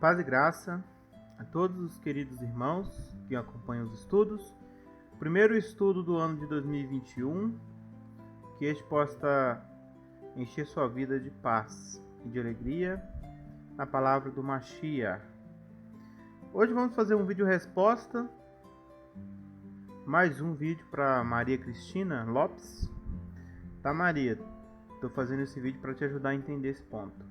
Paz e graça a todos os queridos irmãos que acompanham os estudos. Primeiro estudo do ano de 2021, que este possa encher sua vida de paz e de alegria na palavra do Mashiach. Hoje vamos fazer um vídeo resposta, mais um vídeo para Maria Cristina Lopes. Tá, Maria? Estou fazendo esse vídeo para te ajudar a entender esse ponto.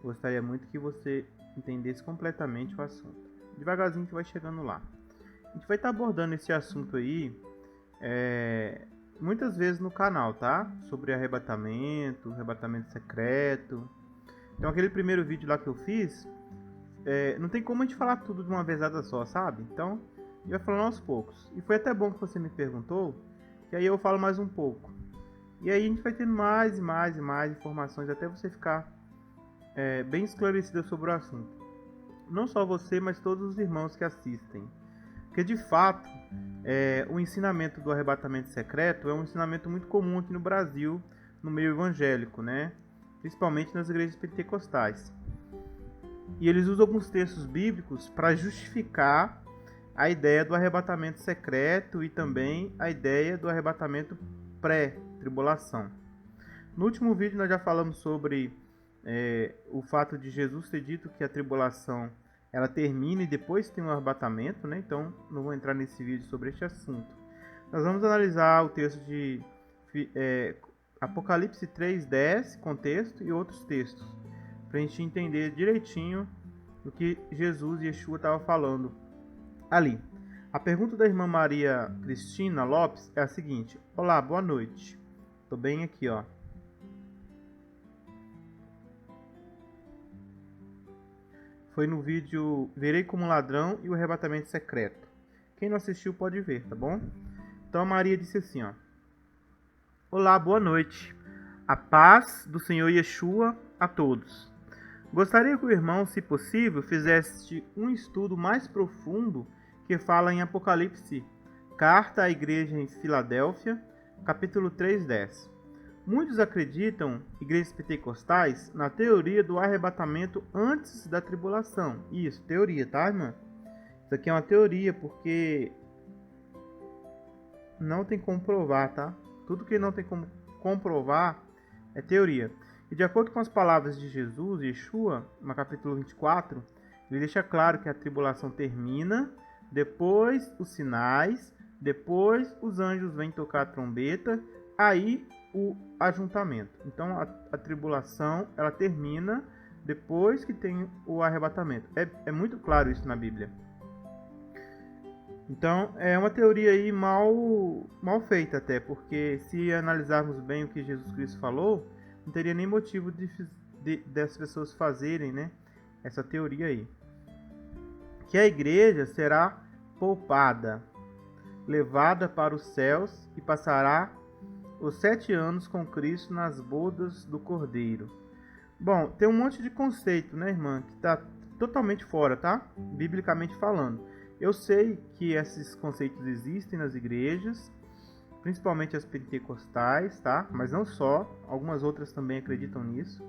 Gostaria muito que você entendesse completamente o assunto. Devagarzinho a gente vai chegando lá. A gente vai estar abordando esse assunto aí muitas vezes no canal, tá? Sobre arrebatamento secreto. Então aquele primeiro vídeo lá que eu fiz, não tem como a gente falar tudo de uma vezada só, sabe? Então a gente vai falando aos poucos. E foi até bom que você me perguntou, que aí eu falo mais um pouco. E aí a gente vai tendo mais e mais informações até você ficar bem esclarecida sobre o assunto. Não só você, mas todos os irmãos que assistem. Porque de fato, o ensinamento do arrebatamento secreto é um ensinamento muito comum aqui no Brasil, no meio evangélico, né? Principalmente nas igrejas pentecostais. E eles usam alguns textos bíblicos para justificar a ideia do arrebatamento secreto e também a ideia do arrebatamento pré-tribulação. No último vídeo nós já falamos sobre o fato de Jesus ter dito que a tribulação ela termina e depois tem um arrebatamento, né? Então não vou entrar nesse vídeo sobre este assunto. Nós vamos analisar o texto de Apocalipse 3:10, contexto, e outros textos, para a gente entender direitinho o que Jesus e Yeshua estavam falando ali. A pergunta da irmã Maria Cristina Lopes é a seguinte: olá, boa noite. Tô bem aqui, ó. Foi no vídeo Verei como Ladrão e o Arrebatamento Secreto. Quem não assistiu pode ver, tá bom? Então a Maria disse assim, ó: olá, boa noite. A paz do Senhor Yeshua a todos. Gostaria que o irmão, se possível, fizesse um estudo mais profundo que fala em Apocalipse, carta à igreja em Filadélfia, capítulo 3:10. Muitos acreditam, igrejas pentecostais, na teoria do arrebatamento antes da tribulação. Isso, teoria, tá, irmã? Isso aqui é uma teoria, porque não tem como provar, tá? Tudo que não tem como comprovar é teoria. E de acordo com as palavras de Jesus, Yeshua, no capítulo 24, ele deixa claro que a tribulação termina, depois os sinais, depois os anjos vêm tocar a trombeta, aí o ajuntamento. Então a tribulação ela termina depois que tem o arrebatamento. É muito claro isso na Bíblia. Então é uma teoria aí mal feita até, porque se analisarmos bem o que Jesus Cristo falou, não teria nem motivo das pessoas fazerem, né, essa teoria aí. Que a igreja será poupada, levada para os céus e passará os 7 anos com Cristo nas bodas do Cordeiro. Bom, tem um monte de conceito, né, irmã, que está totalmente fora, tá? Biblicamente falando. Eu sei que esses conceitos existem nas igrejas, principalmente as pentecostais, tá? Mas não só, algumas outras também acreditam nisso.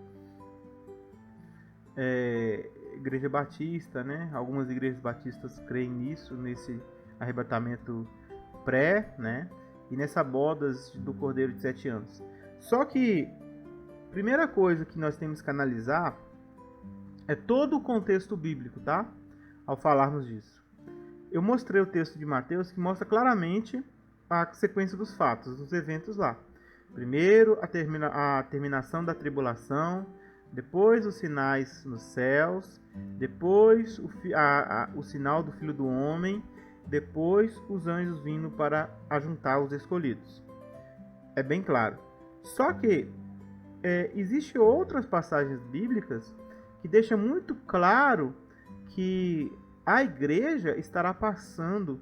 Igreja batista, né? Algumas igrejas batistas creem nisso, nesse arrebatamento pré, né? E nessa bodas do Cordeiro de 7 anos. Só que, primeira coisa que nós temos que analisar é todo o contexto bíblico, tá? Ao falarmos disso. Eu mostrei o texto de Mateus que mostra claramente a sequência dos fatos, dos eventos lá. Primeiro, a terminação da tribulação, depois os sinais nos céus, depois o sinal do Filho do Homem, depois os anjos vindo para ajuntar os escolhidos. É bem claro. Só que existem outras passagens bíblicas que deixam muito claro que a igreja estará passando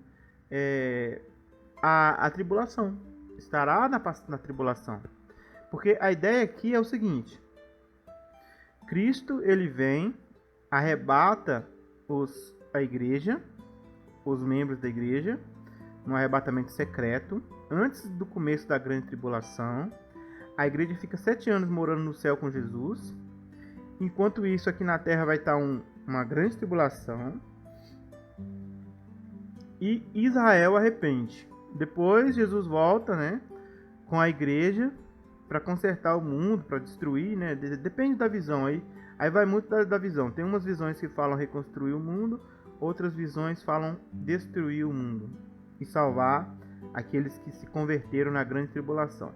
a tribulação. Estará na tribulação. Porque a ideia aqui é o seguinte: Cristo ele vem, arrebata a igreja, os membros da igreja, no arrebatamento secreto, antes do começo da grande tribulação. A igreja fica 7 anos morando no céu com Jesus. Enquanto isso, aqui na terra vai estar um uma grande tribulação, e Israel arrepende. Depois Jesus volta, né, com a igreja para consertar o mundo, para destruir, né? Depende da visão aí. Aí vai muito da visão. Tem umas visões que falam reconstruir o mundo, outras visões falam destruir o mundo e salvar aqueles que se converteram na grande tribulação.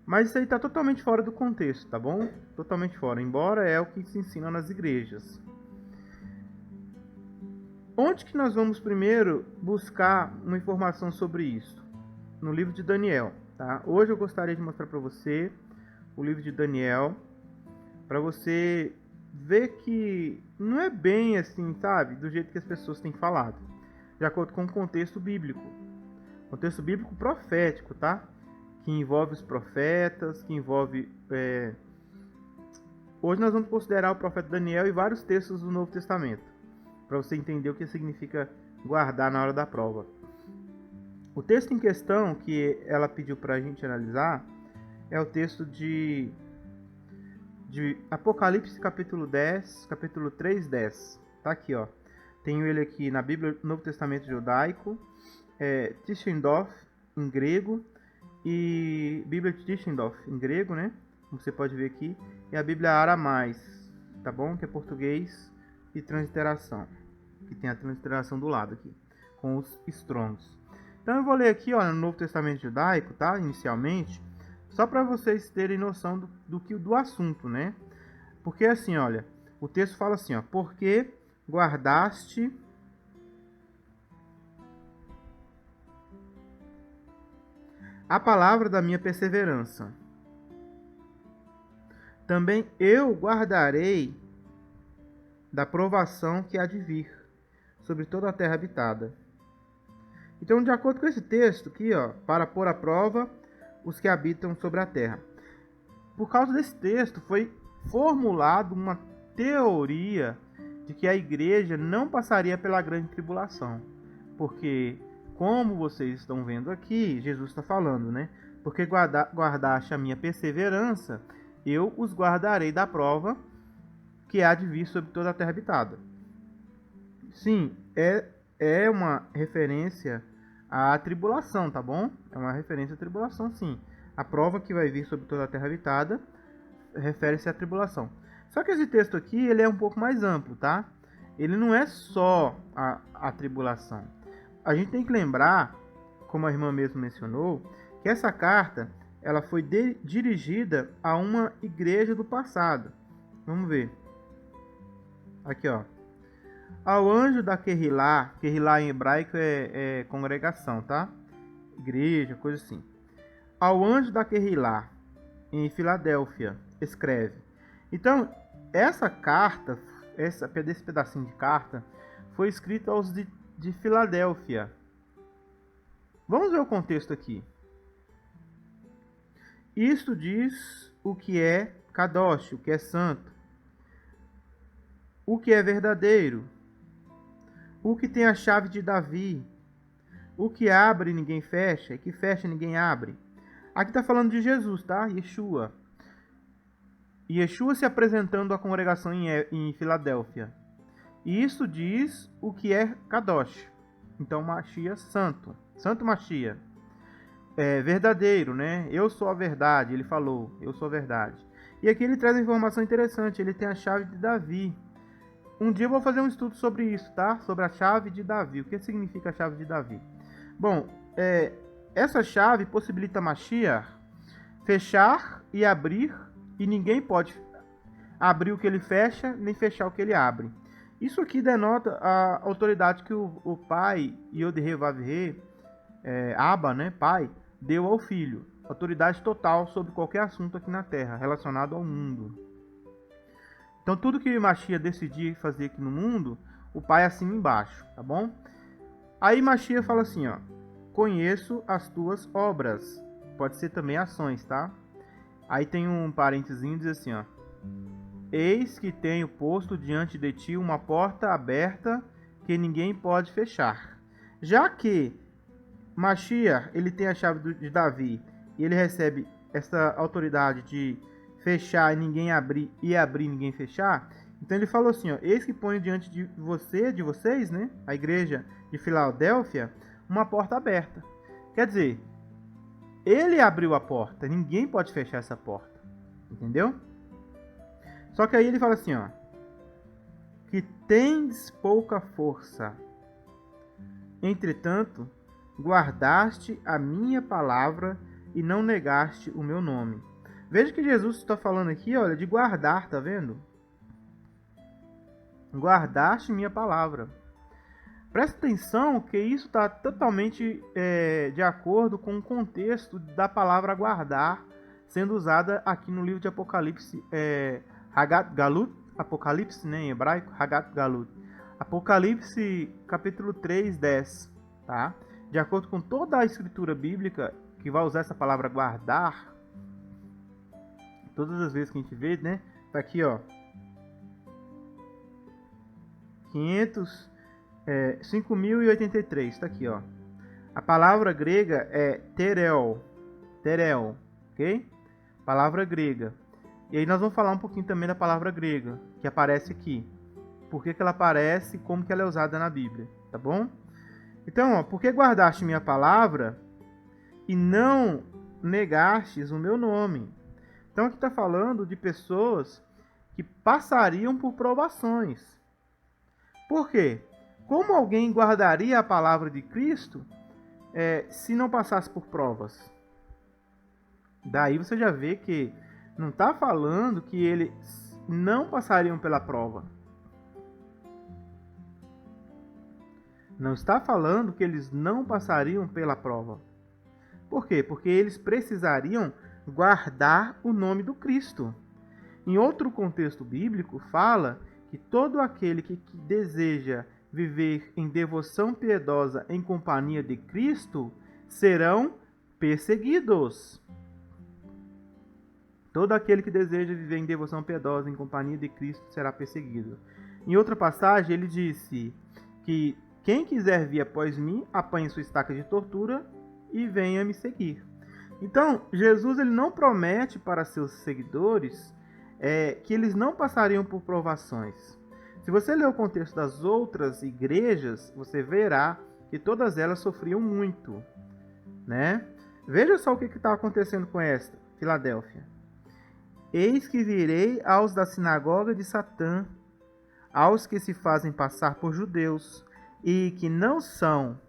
Mas isso aí está totalmente fora do contexto, tá bom? Totalmente fora, embora é o que se ensina nas igrejas. Onde que nós vamos primeiro buscar uma informação sobre isso? No livro de Daniel, tá? Hoje eu gostaria de mostrar para você o livro de Daniel, para você ver que não é bem assim, sabe? Do jeito que as pessoas têm falado, de acordo com o contexto bíblico. Contexto bíblico profético, tá? Que envolve os profetas, que envolve... Hoje nós vamos considerar o profeta Daniel e vários textos do Novo Testamento, para você entender o que significa guardar na hora da prova. O texto em questão que ela pediu para a gente analisar é o texto de Apocalipse capítulo 10, capítulo 3, 10. Tá aqui, ó. Tenho ele aqui na Bíblia Novo Testamento Judaico, Tischendorf em grego e Bíblia Tischendorf em grego, né? Como você pode ver aqui, e a Bíblia Aramais, tá bom? Que é português e transliteração, que tem a transliteração do lado aqui, com os estrongos. Então eu vou ler aqui, ó, no Novo Testamento Judaico, tá? Inicialmente, só para vocês terem noção do assunto, né? Porque assim, olha, o texto fala assim, ó, porque guardaste a palavra da minha perseverança, também eu guardarei da provação que há de vir sobre toda a terra habitada. Então, de acordo com esse texto aqui, ó, para pôr à prova os que habitam sobre a terra. Por causa desse texto, foi formulado uma teoria de que a igreja não passaria pela grande tribulação. Porque, como vocês estão vendo aqui, Jesus está falando, né? Porque guardaste a minha perseverança, eu os guardarei da prova que há de vir sobre toda a terra habitada. Sim, é uma referência à tribulação, tá bom? É uma referência à tribulação, sim. A prova que vai vir sobre toda a terra habitada refere-se à tribulação. Só que esse texto aqui, ele é um pouco mais amplo, tá? Ele não é só a tribulação. A gente tem que lembrar, como a irmã mesmo mencionou, que essa carta, ela foi dirigida a uma igreja do passado. Vamos ver. Aqui, ó. Ao anjo da Kehilá em hebraico é congregação, tá? Igreja, coisa assim. Ao anjo da Kehilá em Filadélfia, escreve. Então, essa carta, esse pedacinho de carta, foi escrito aos de Filadélfia. Vamos ver o contexto aqui. Isto diz o que é Kadosh, o que é santo, o que é verdadeiro, o que tem a chave de Davi, o que abre ninguém fecha, e que fecha ninguém abre. Aqui está falando de Jesus, tá? Yeshua. Yeshua se apresentando à congregação em Filadélfia. E isso diz o que é Kadosh. Então, Mashiach santo. Santo Mashiach. É verdadeiro, né? Eu sou a verdade. Ele falou, eu sou a verdade. E aqui ele traz uma informação interessante. Ele tem a chave de Davi. Um dia eu vou fazer um estudo sobre isso, tá? Sobre a chave de Davi. O que significa a chave de Davi? Bom, essa chave possibilita Mashiach fechar e abrir, e ninguém pode abrir o que ele fecha, nem fechar o que ele abre. Isso aqui denota a autoridade que o pai, Yod-He-Vav-He, Abba, né, pai, deu ao filho. Autoridade total sobre qualquer assunto aqui na terra, relacionado ao mundo. Então tudo que Mashiach decidir fazer aqui no mundo, o pai assina embaixo, tá bom? Aí Mashiach fala assim, ó, conheço as tuas obras. Pode ser também ações, tá? Aí tem um parênteses e diz assim, ó, eis que tenho posto diante de ti uma porta aberta que ninguém pode fechar. Já que Mashiach, ele tem a chave de Davi e ele recebe essa autoridade de fechar e ninguém abrir, e abrir e ninguém fechar, Então ele falou assim, ó, eis que põe diante de vocês, né, a igreja de Filadélfia, uma porta aberta. Quer dizer, ele abriu a porta, ninguém pode fechar essa porta, entendeu? Só que aí ele fala assim, ó, que tens pouca força, entretanto, guardaste a minha palavra e não negaste o meu nome. Veja que Jesus está falando aqui, olha, de guardar, tá vendo? Guardaste minha palavra. Presta atenção que isso está totalmente de acordo com o contexto da palavra guardar, sendo usada aqui no livro de Apocalipse, Hagat Galut, Apocalipse, né, em hebraico, Hagat Galut. Apocalipse, capítulo 3, 10. Tá? De acordo com toda a escritura bíblica que vai usar essa palavra guardar, todas as vezes que a gente vê, né? Tá aqui, ó. 5.083, tá aqui, ó. A palavra grega é terel, ok? Palavra grega. E aí nós vamos falar um pouquinho também da palavra grega, que aparece aqui. Por que ela aparece e como que ela é usada na Bíblia, tá bom? Então, ó, por que guardaste minha palavra e não negastes o meu nome? Então aqui está falando de pessoas que passariam por provações. Por quê? Como alguém guardaria a palavra de Cristo se não passasse por provas? Daí você já vê que não está falando que eles não passariam pela prova. Não está falando que eles não passariam pela prova. Por quê? Porque eles precisariam guardar o nome do Cristo. Em outro contexto bíblico, fala que todo aquele que deseja viver em devoção piedosa em companhia de Cristo serão perseguidos. Todo aquele que deseja viver em devoção piedosa em companhia de Cristo será perseguido. Em outra passagem, ele disse que quem quiser vir após mim, apanhe sua estaca de tortura e venha me seguir. Então, Jesus ele não promete para seus seguidores que eles não passariam por provações. Se você ler o contexto das outras igrejas, você verá que todas elas sofriam muito, né? Veja só o que está acontecendo com esta, Filadélfia. Eis que virei aos da sinagoga de Satã, aos que se fazem passar por judeus, e que não são,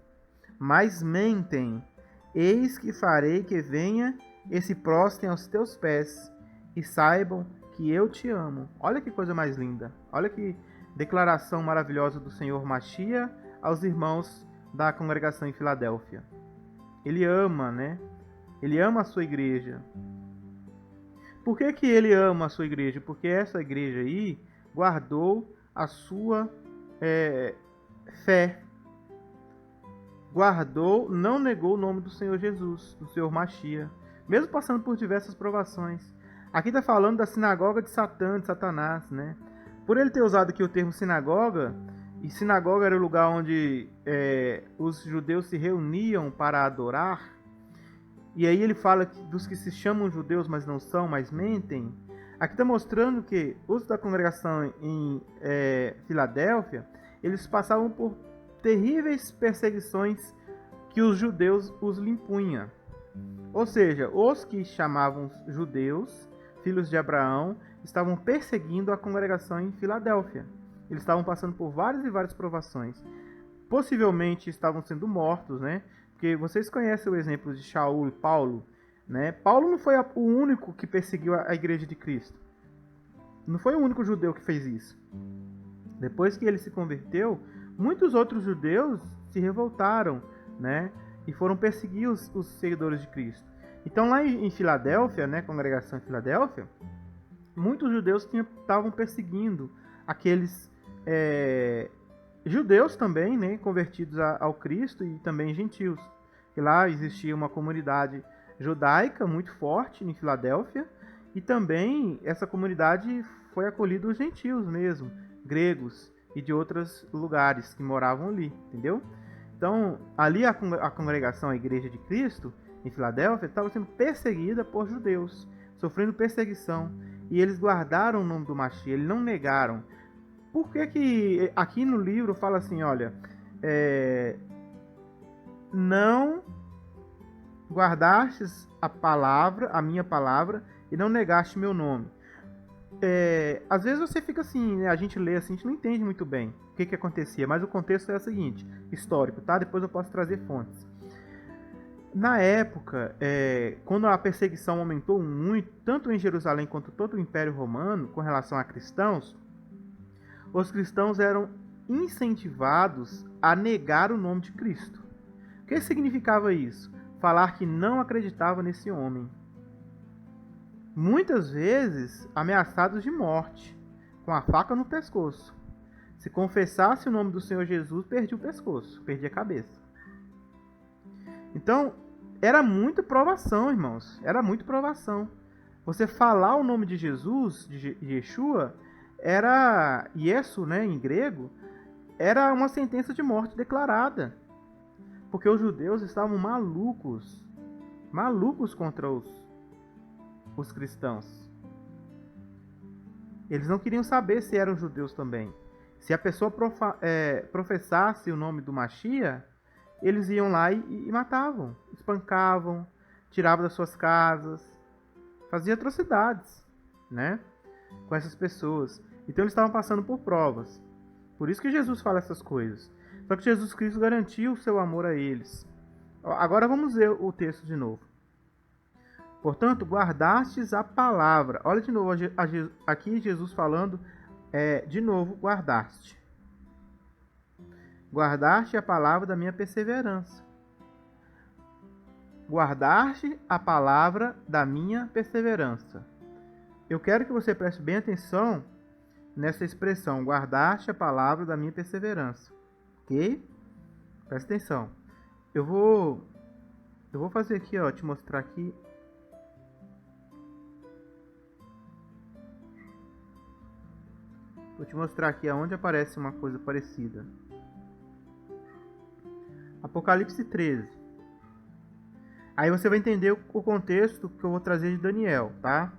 mas mentem. Eis que farei que venha e se prostrem aos teus pés, e saibam que eu te amo. Olha que coisa mais linda. Olha que declaração maravilhosa do Senhor Machia aos irmãos da congregação em Filadélfia. Ele ama, né? Ele ama a sua igreja. Por que que ele ama a sua igreja? Porque essa igreja aí guardou a sua fé. Guardou, não negou o nome do Senhor Jesus, do Senhor Machia, mesmo passando por diversas provações. Aqui está falando da sinagoga de Satã, de Satanás, né? Por ele ter usado aqui o termo sinagoga, e sinagoga era o lugar onde os judeus se reuniam para adorar, e aí ele fala dos que se chamam judeus, mas não são, mas mentem. Aqui está mostrando que os da congregação em Filadélfia, eles passavam por terríveis perseguições que os judeus os impunham. Ou seja, os que chamavam judeus, filhos de Abraão, estavam perseguindo a congregação em Filadélfia. Eles estavam passando por várias e várias provações. Possivelmente estavam sendo mortos, né? Porque vocês conhecem o exemplo de Shaul e Paulo, né? Paulo não foi o único que perseguiu a igreja de Cristo. Não foi o único judeu que fez isso. Depois que ele se converteu, muitos outros judeus se revoltaram, né? E foram perseguir os seguidores de Cristo. Então lá em Filadélfia, né, congregação em Filadélfia, muitos judeus estavam perseguindo aqueles judeus também, né, convertidos ao Cristo, e também gentios. E lá existia uma comunidade judaica muito forte em Filadélfia, e também essa comunidade foi acolhida os gentios mesmo, gregos e de outros lugares que moravam ali, entendeu? Então, ali a congregação, a Igreja de Cristo, em Filadélfia, estava sendo perseguida por judeus, sofrendo perseguição, e eles guardaram o nome do Machia, eles não negaram. por que que aqui no livro fala assim, olha, não guardastes a minha palavra, e não negaste meu nome. Às vezes você fica assim, né? A gente lê assim, a gente não entende muito bem o que acontecia, mas o contexto é o seguinte, histórico, tá? Depois eu posso trazer fontes. Na época, quando a perseguição aumentou muito, tanto em Jerusalém quanto todo o Império Romano, com relação a cristãos, os cristãos eram incentivados a negar o nome de Cristo. O que significava isso? Falar que não acreditava nesse homem. Muitas vezes ameaçados de morte, com a faca no pescoço. Se confessasse o nome do Senhor Jesus, perdia o pescoço, perdia a cabeça. Então, era muita provação, irmãos. Era muita provação. Você falar o nome de Jesus, de Yeshua, era Yesu, né, em grego, era uma sentença de morte declarada. Porque os judeus estavam malucos contra os cristãos. Eles não queriam saber se eram judeus também. Se a pessoa professasse o nome do Machia, eles iam lá e matavam, espancavam, tiravam das suas casas, faziam atrocidades, né, com essas pessoas. Então eles estavam passando por provas. Por isso que Jesus fala essas coisas. Só que Jesus Cristo garantiu o seu amor a eles. Agora vamos ver o texto de novo. Portanto, guardastes a palavra. Olha de novo aqui Jesus falando, de novo, guardaste. Guardaste a palavra da minha perseverança. Guardaste a palavra da minha perseverança. Eu quero que você preste bem atenção nessa expressão. Guardaste a palavra da minha perseverança. Ok? Presta atenção. Eu vou fazer aqui, ó, te mostrar aqui. Vou te mostrar aqui aonde aparece uma coisa parecida. Apocalipse 13. Aí você vai entender o contexto que eu vou trazer de Daniel, tá?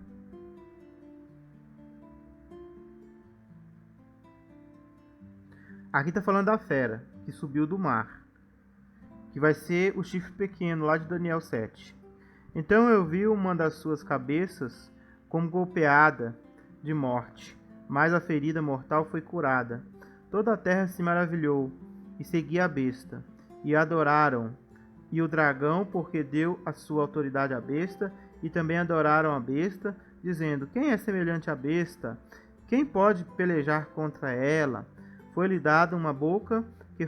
Aqui está falando da fera que subiu do mar, que vai ser o chifre pequeno lá de Daniel 7. Então eu vi uma das suas cabeças como golpeada de morte, mas a ferida mortal foi curada. Toda a terra se maravilhou e seguia a besta, e adoraram e o dragão, porque deu a sua autoridade à besta, e também adoraram a besta, dizendo: quem é semelhante à besta? Quem pode pelejar contra ela? Foi-lhe dada uma boca que...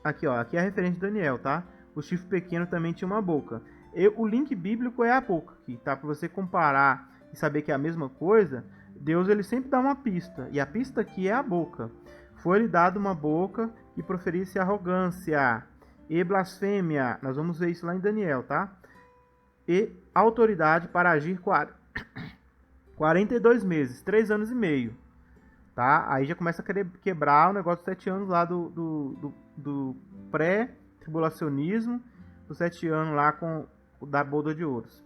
Aqui, ó, aqui é a referência de Daniel, tá? O chifre pequeno também tinha uma boca. O link bíblico é a boca aqui, tá? Para você comparar e saber que é a mesma coisa, Deus ele sempre dá uma pista, e a pista aqui é a boca. Foi-lhe dada uma boca que proferisse arrogância e blasfêmia. Nós vamos ver isso lá em Daniel, tá? E autoridade para agir 42 meses, 3 anos e meio. Tá? Aí já começa a querer quebrar o negócio dos 7 anos lá do pré-tribulacionismo, dos 7 anos lá da boda de ouros.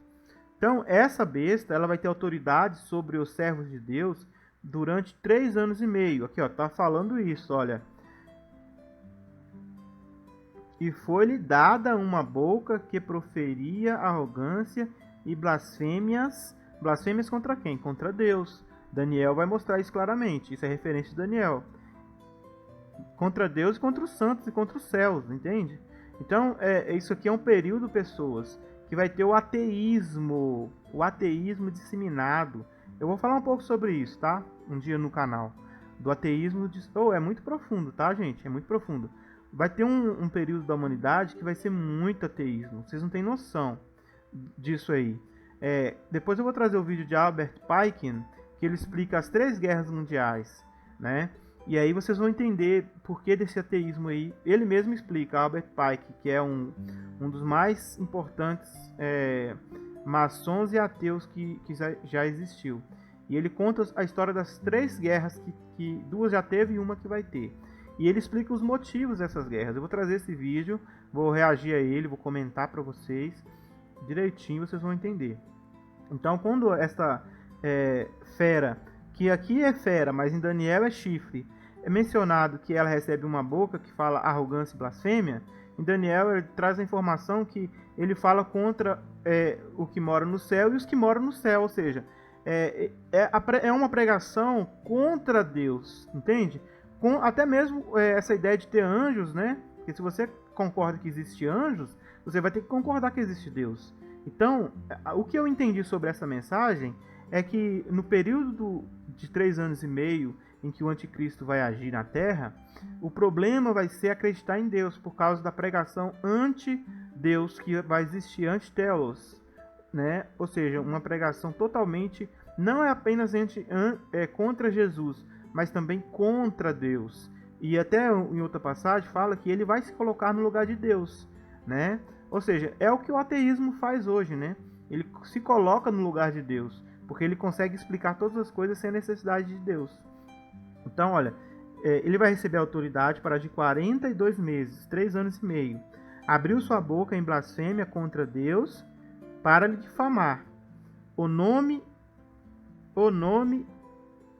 Então, essa besta ela vai ter autoridade sobre os servos de Deus durante 3 anos e meio. Aqui, ó, tá falando isso, olha. E foi-lhe dada uma boca que proferia arrogância e blasfêmias. Blasfêmias contra quem? Contra Deus. Daniel vai mostrar isso claramente. Isso é referência de Daniel. Contra Deus e contra os santos e contra os céus, entende? Então, isso aqui é um período, pessoas, que vai ter o ateísmo disseminado. Eu vou falar um pouco sobre isso, tá? Um dia no canal. Do ateísmo. É muito profundo, tá, gente? É muito profundo. Vai ter um período da humanidade que vai ser muito ateísmo. Vocês não têm noção disso aí. Depois eu vou trazer o vídeo de Albert Pike, que ele explica as 3 guerras mundiais, né? E aí vocês vão entender por que desse ateísmo aí. Ele mesmo explica, Albert Pike, que é um dos mais importantes maçons e ateus que já existiu. E ele conta a história das 3 guerras, que 2 já teve e uma que vai ter. E ele explica os motivos dessas guerras. Eu vou trazer esse vídeo, vou reagir a ele, vou comentar para vocês direitinho, vocês vão entender. Então, quando essa fera, que aqui é fera, mas em Daniel é chifre, é mencionado que ela recebe uma boca que fala arrogância e blasfêmia, em Daniel ele traz a informação que ele fala contra o que mora no céu e os que moram no céu, ou seja, é uma pregação contra Deus, entende? Até mesmo essa ideia de ter anjos, né? Porque se você concorda que existe anjos, você vai ter que concordar que existe Deus. Então, o que eu entendi sobre essa mensagem é que no período de 3 anos e meio em que o anticristo vai agir na Terra, o problema vai ser acreditar em Deus, por causa da pregação anti-Deus que vai existir, anti-telos, né? Ou seja, uma pregação totalmente, não é apenas contra Jesus, mas também contra Deus. E até em outra passagem fala que ele vai se colocar no lugar de Deus, né? Ou seja, é o que o ateísmo faz hoje, né? Ele se coloca no lugar de Deus, porque ele consegue explicar todas as coisas sem necessidade de Deus. Então, olha, ele vai receber autoridade para de 42 meses, 3 anos e meio. Abriu sua boca em blasfêmia contra Deus para lhe difamar o nome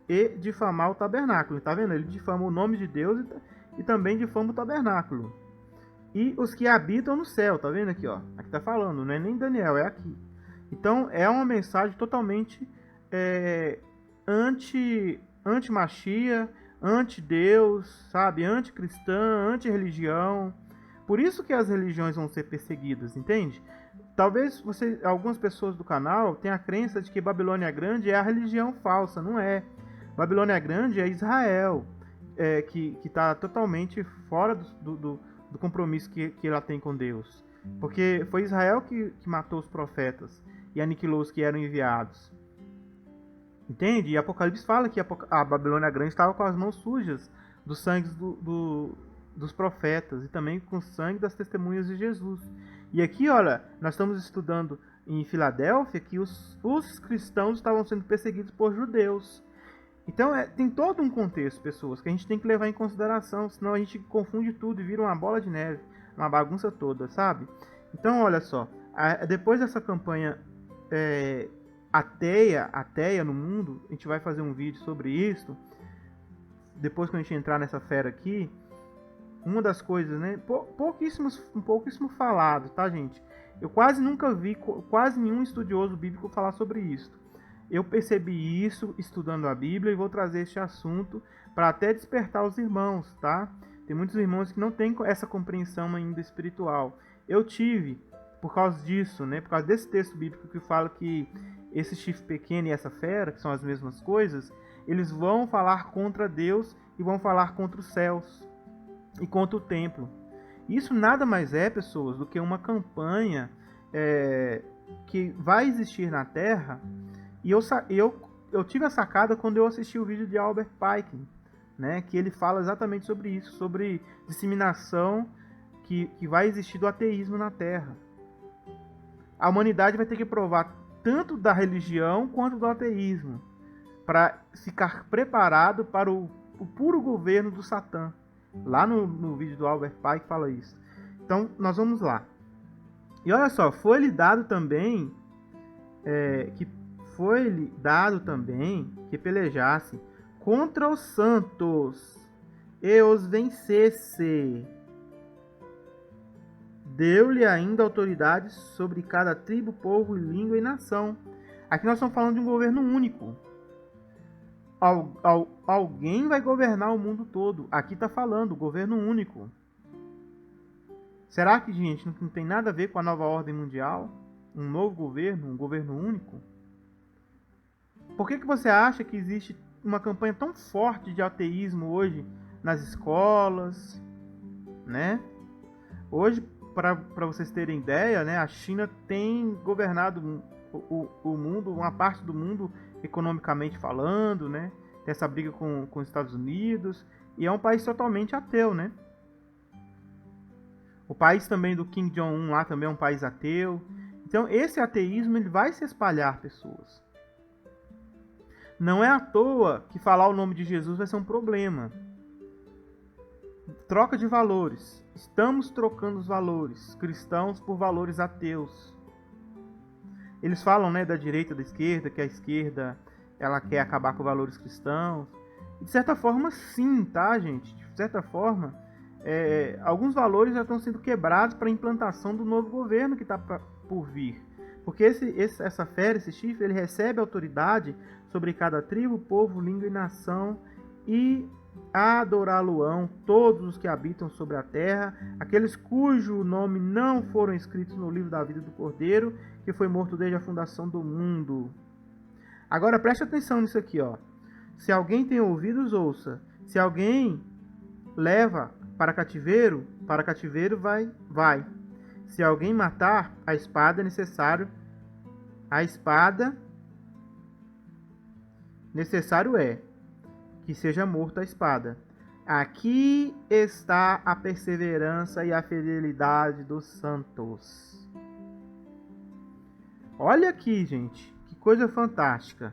e difamar o tabernáculo. Tá vendo? Ele difama o nome de Deus e também difama o tabernáculo. E os que habitam no céu, tá vendo aqui, ó? Aqui tá falando, não é nem Daniel, é aqui. Então, é uma mensagem totalmente anti-Machia, anti-Deus, sabe? Anticristã, anti-religião. Por isso que as religiões vão ser perseguidas, entende? Talvez algumas pessoas do canal tenham a crença de que Babilônia Grande é a religião falsa. Não é. Babilônia Grande é Israel, que está totalmente fora do compromisso que ela tem com Deus. Porque foi Israel que matou os profetas e aniquilou os que eram enviados. Entende? E Apocalipse fala que a Babilônia Grande estava com as mãos sujas do sangue dos profetas e também com o sangue das testemunhas de Jesus. E aqui, olha, nós estamos estudando em Filadélfia que os cristãos estavam sendo perseguidos por judeus. Então tem todo um contexto, pessoas, que a gente tem que levar em consideração, senão a gente confunde tudo e vira uma bola de neve, uma bagunça toda, sabe? Então, olha só, depois dessa campanha ateia no mundo, a gente vai fazer um vídeo sobre isso, depois que a gente entrar nessa fera aqui, uma das coisas, né, pouquíssimo falado, tá, gente? Eu quase nunca vi quase nenhum estudioso bíblico falar sobre isso. Eu percebi isso estudando a Bíblia e vou trazer este assunto para até despertar os irmãos, tá? Tem muitos irmãos que não têm essa compreensão ainda espiritual. Eu tive, por causa disso, né? Por causa desse texto bíblico que fala que esse chifre pequeno e essa fera, que são as mesmas coisas, eles vão falar contra Deus e vão falar contra os céus e contra o templo. Isso nada mais é, pessoas, do que uma campanha que vai existir na Terra. E eu tive a sacada quando eu assisti o vídeo de Albert Pike, né, que ele fala exatamente sobre isso, sobre disseminação que vai existir do ateísmo na Terra. A humanidade vai ter que provar tanto da religião quanto do ateísmo para ficar preparado para o puro governo do Satã. Lá no vídeo do Albert Pike fala isso. Então, nós vamos lá. E olha só, foi-lhe dado também que pelejasse contra os santos e os vencesse. Deu-lhe ainda autoridade sobre cada tribo, povo, língua e nação. Aqui nós estamos falando de um governo único. Alguém vai governar o mundo todo. Aqui está falando, governo único. Será que, gente, não tem nada a ver com a nova ordem mundial? Um novo governo, um governo único? Por que você acha que existe uma campanha tão forte de ateísmo hoje nas escolas, né? Hoje, para vocês terem ideia, né, a China tem governado o mundo, uma parte do mundo economicamente falando, né? Tem essa briga com os Estados Unidos e é um país totalmente ateu, né? O país também do Kim Jong-un lá também é um país ateu. Então esse ateísmo ele vai se espalhar, pessoas. Não é à toa que falar o nome de Jesus vai ser um problema. Troca de valores. Estamos trocando os valores cristãos por valores ateus. Eles falam, né, da direita e da esquerda, que a esquerda ela quer acabar com valores cristãos. E de certa forma, sim, tá, gente? De certa forma, alguns valores já estão sendo quebrados para a implantação do novo governo que está por vir. Porque essa fera, esse chifre, ele recebe autoridade sobre cada tribo, povo, língua e nação, e adorá-lo-ão todos os que habitam sobre a terra, aqueles cujo nome não foram escritos no livro da vida do Cordeiro, que foi morto desde a fundação do mundo. Agora preste atenção nisso aqui, ó. Se alguém tem ouvidos, ouça. Se alguém leva para cativeiro vai. Se alguém matar, a espada é necessário. Necessário é que seja morto a espada. Aqui está a perseverança e a fidelidade dos santos. Olha aqui, gente, que coisa fantástica.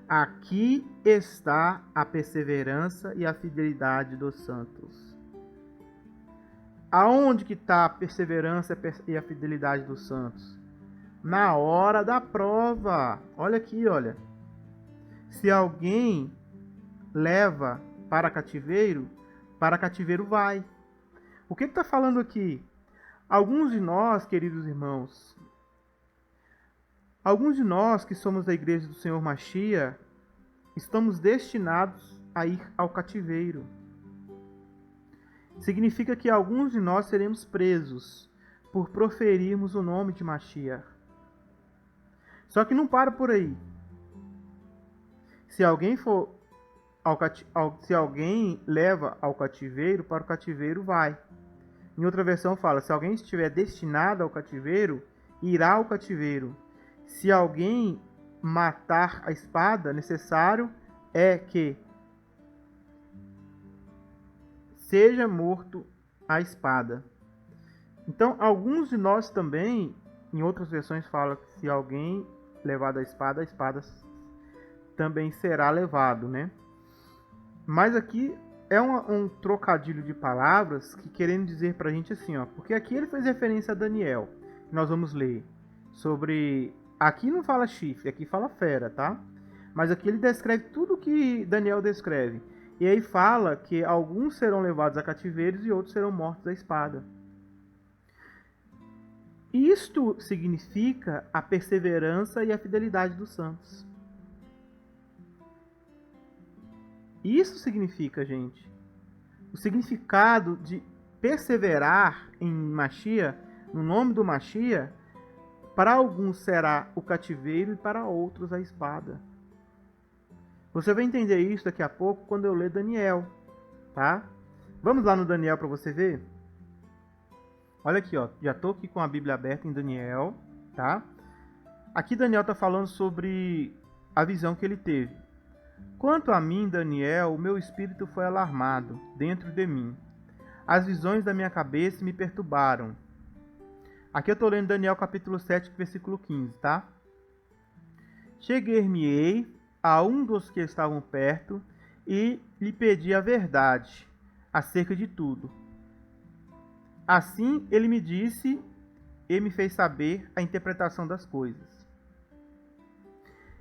Aqui está a perseverança e a fidelidade dos santos. Aonde que está a perseverança e a fidelidade dos santos? Na hora da prova. Olha aqui, olha. Se alguém leva para cativeiro vai. O que está falando aqui? Alguns de nós, queridos irmãos, alguns de nós que somos da igreja do Senhor Machia, estamos destinados a ir ao cativeiro. Significa que alguns de nós seremos presos por proferirmos o nome de Machia. Só que não para por aí. Se alguém leva ao cativeiro, para o cativeiro vai. Em outra versão fala, se alguém estiver destinado ao cativeiro, irá ao cativeiro. Se alguém matar a espada, necessário é que seja morto a espada. Então, alguns de nós também, em outras versões fala que se alguém levar a espada também será levado, né? Mas aqui é um trocadilho de palavras que querendo dizer pra gente assim, ó, porque aqui ele fez referência a Daniel. Nós vamos ler sobre... Aqui não fala chifre, aqui fala fera, tá? Mas aqui ele descreve tudo que Daniel descreve. E aí fala que alguns serão levados a cativeiros e outros serão mortos à espada. Isto significa a perseverança e a fidelidade dos santos. Isso significa, gente, o significado de perseverar em Machia, no nome do Machia, para alguns será o cativeiro e para outros a espada. Você vai entender isso daqui a pouco quando eu ler Daniel, tá? Vamos lá no Daniel para você ver? Olha aqui, ó, já estou aqui com a Bíblia aberta em Daniel, tá? Aqui Daniel está falando sobre a visão que ele teve. Quanto a mim, Daniel, o meu espírito foi alarmado dentro de mim. As visões da minha cabeça me perturbaram. Aqui eu estou lendo Daniel capítulo 7, versículo 15, tá? Cheguei-me-ei a um dos que estavam perto e lhe pedi a verdade acerca de tudo. Assim ele me disse e me fez saber a interpretação das coisas.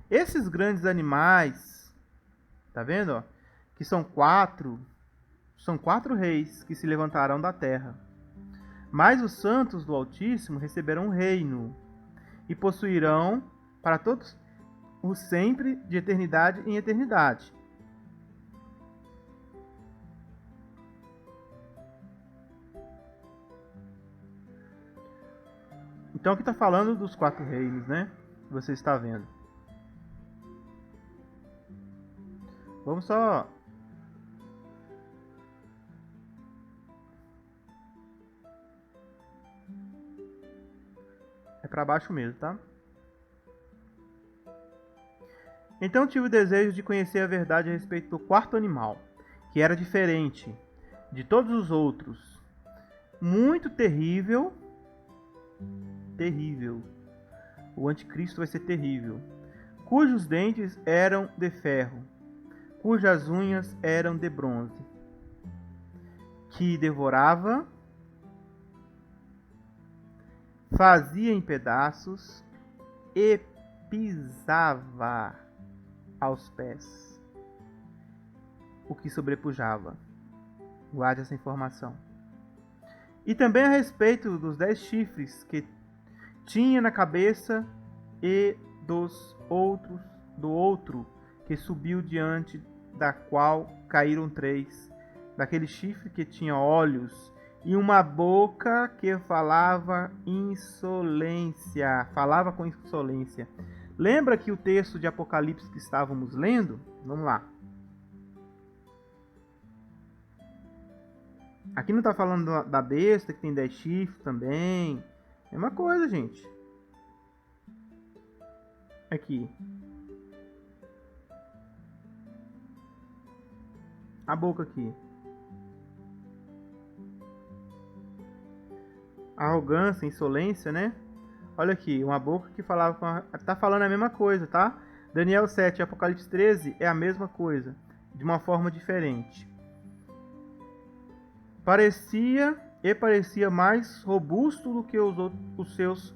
Esses grandes animais, tá vendo? Ó? Que são quatro reis que se levantarão da terra. Mas os santos do Altíssimo receberão um reino e possuirão para todos o sempre de eternidade em eternidade. Então aqui está falando dos quatro reinos, né? Você está vendo. Vamos só... É para baixo mesmo, tá? Então tive o desejo de conhecer a verdade a respeito do quarto animal, que era diferente de todos os outros. Muito terrível. Terrível. O anticristo vai ser terrível. Cujos dentes eram de ferro, cujas unhas eram de bronze, que devorava, fazia em pedaços e pisava aos pés. o que sobrepujava. Guarde essa informação. E também a respeito dos 10 chifres que tinha na cabeça e do outro que subiu diante da qual caíram 3, daquele chifre que tinha olhos e uma boca que falava com insolência. Lembra que o texto de Apocalipse que estávamos lendo? Vamos lá. Aqui não está falando da besta que tem 10 chifres também. É uma coisa, gente. Aqui. A boca aqui. Arrogância, insolência, né? Olha aqui, uma boca que falava com tá falando a mesma coisa, tá? Daniel 7 e Apocalipse 13 é a mesma coisa, de uma forma diferente. Parecia mais robusto do que os seus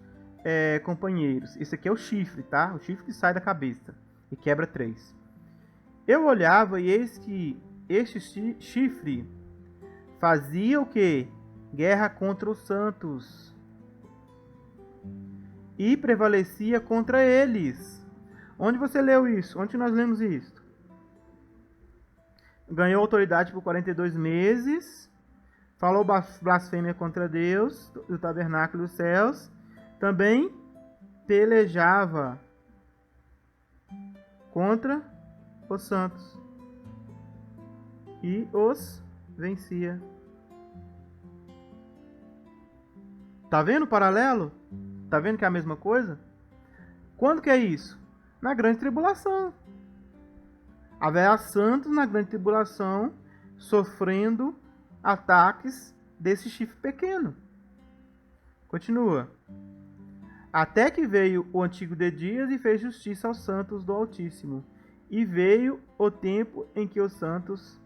companheiros. Esse aqui é o chifre, tá? O chifre que sai da cabeça e quebra 3. Eu olhava e eis que este chifre fazia o quê? Guerra contra os santos e prevalecia contra eles. Onde você leu isso? Onde nós lemos isso? Ganhou autoridade por 42 meses, falou blasfêmia contra Deus, o tabernáculo dos céus, também pelejava contra os santos e os vencia. Tá vendo o paralelo? Tá vendo que é a mesma coisa? Quando que é isso? Na grande tribulação. Haverá santos na grande tribulação sofrendo ataques desse chifre pequeno. Continua. Até que veio o antigo de dias e fez justiça aos santos do Altíssimo. E veio o tempo em que os santos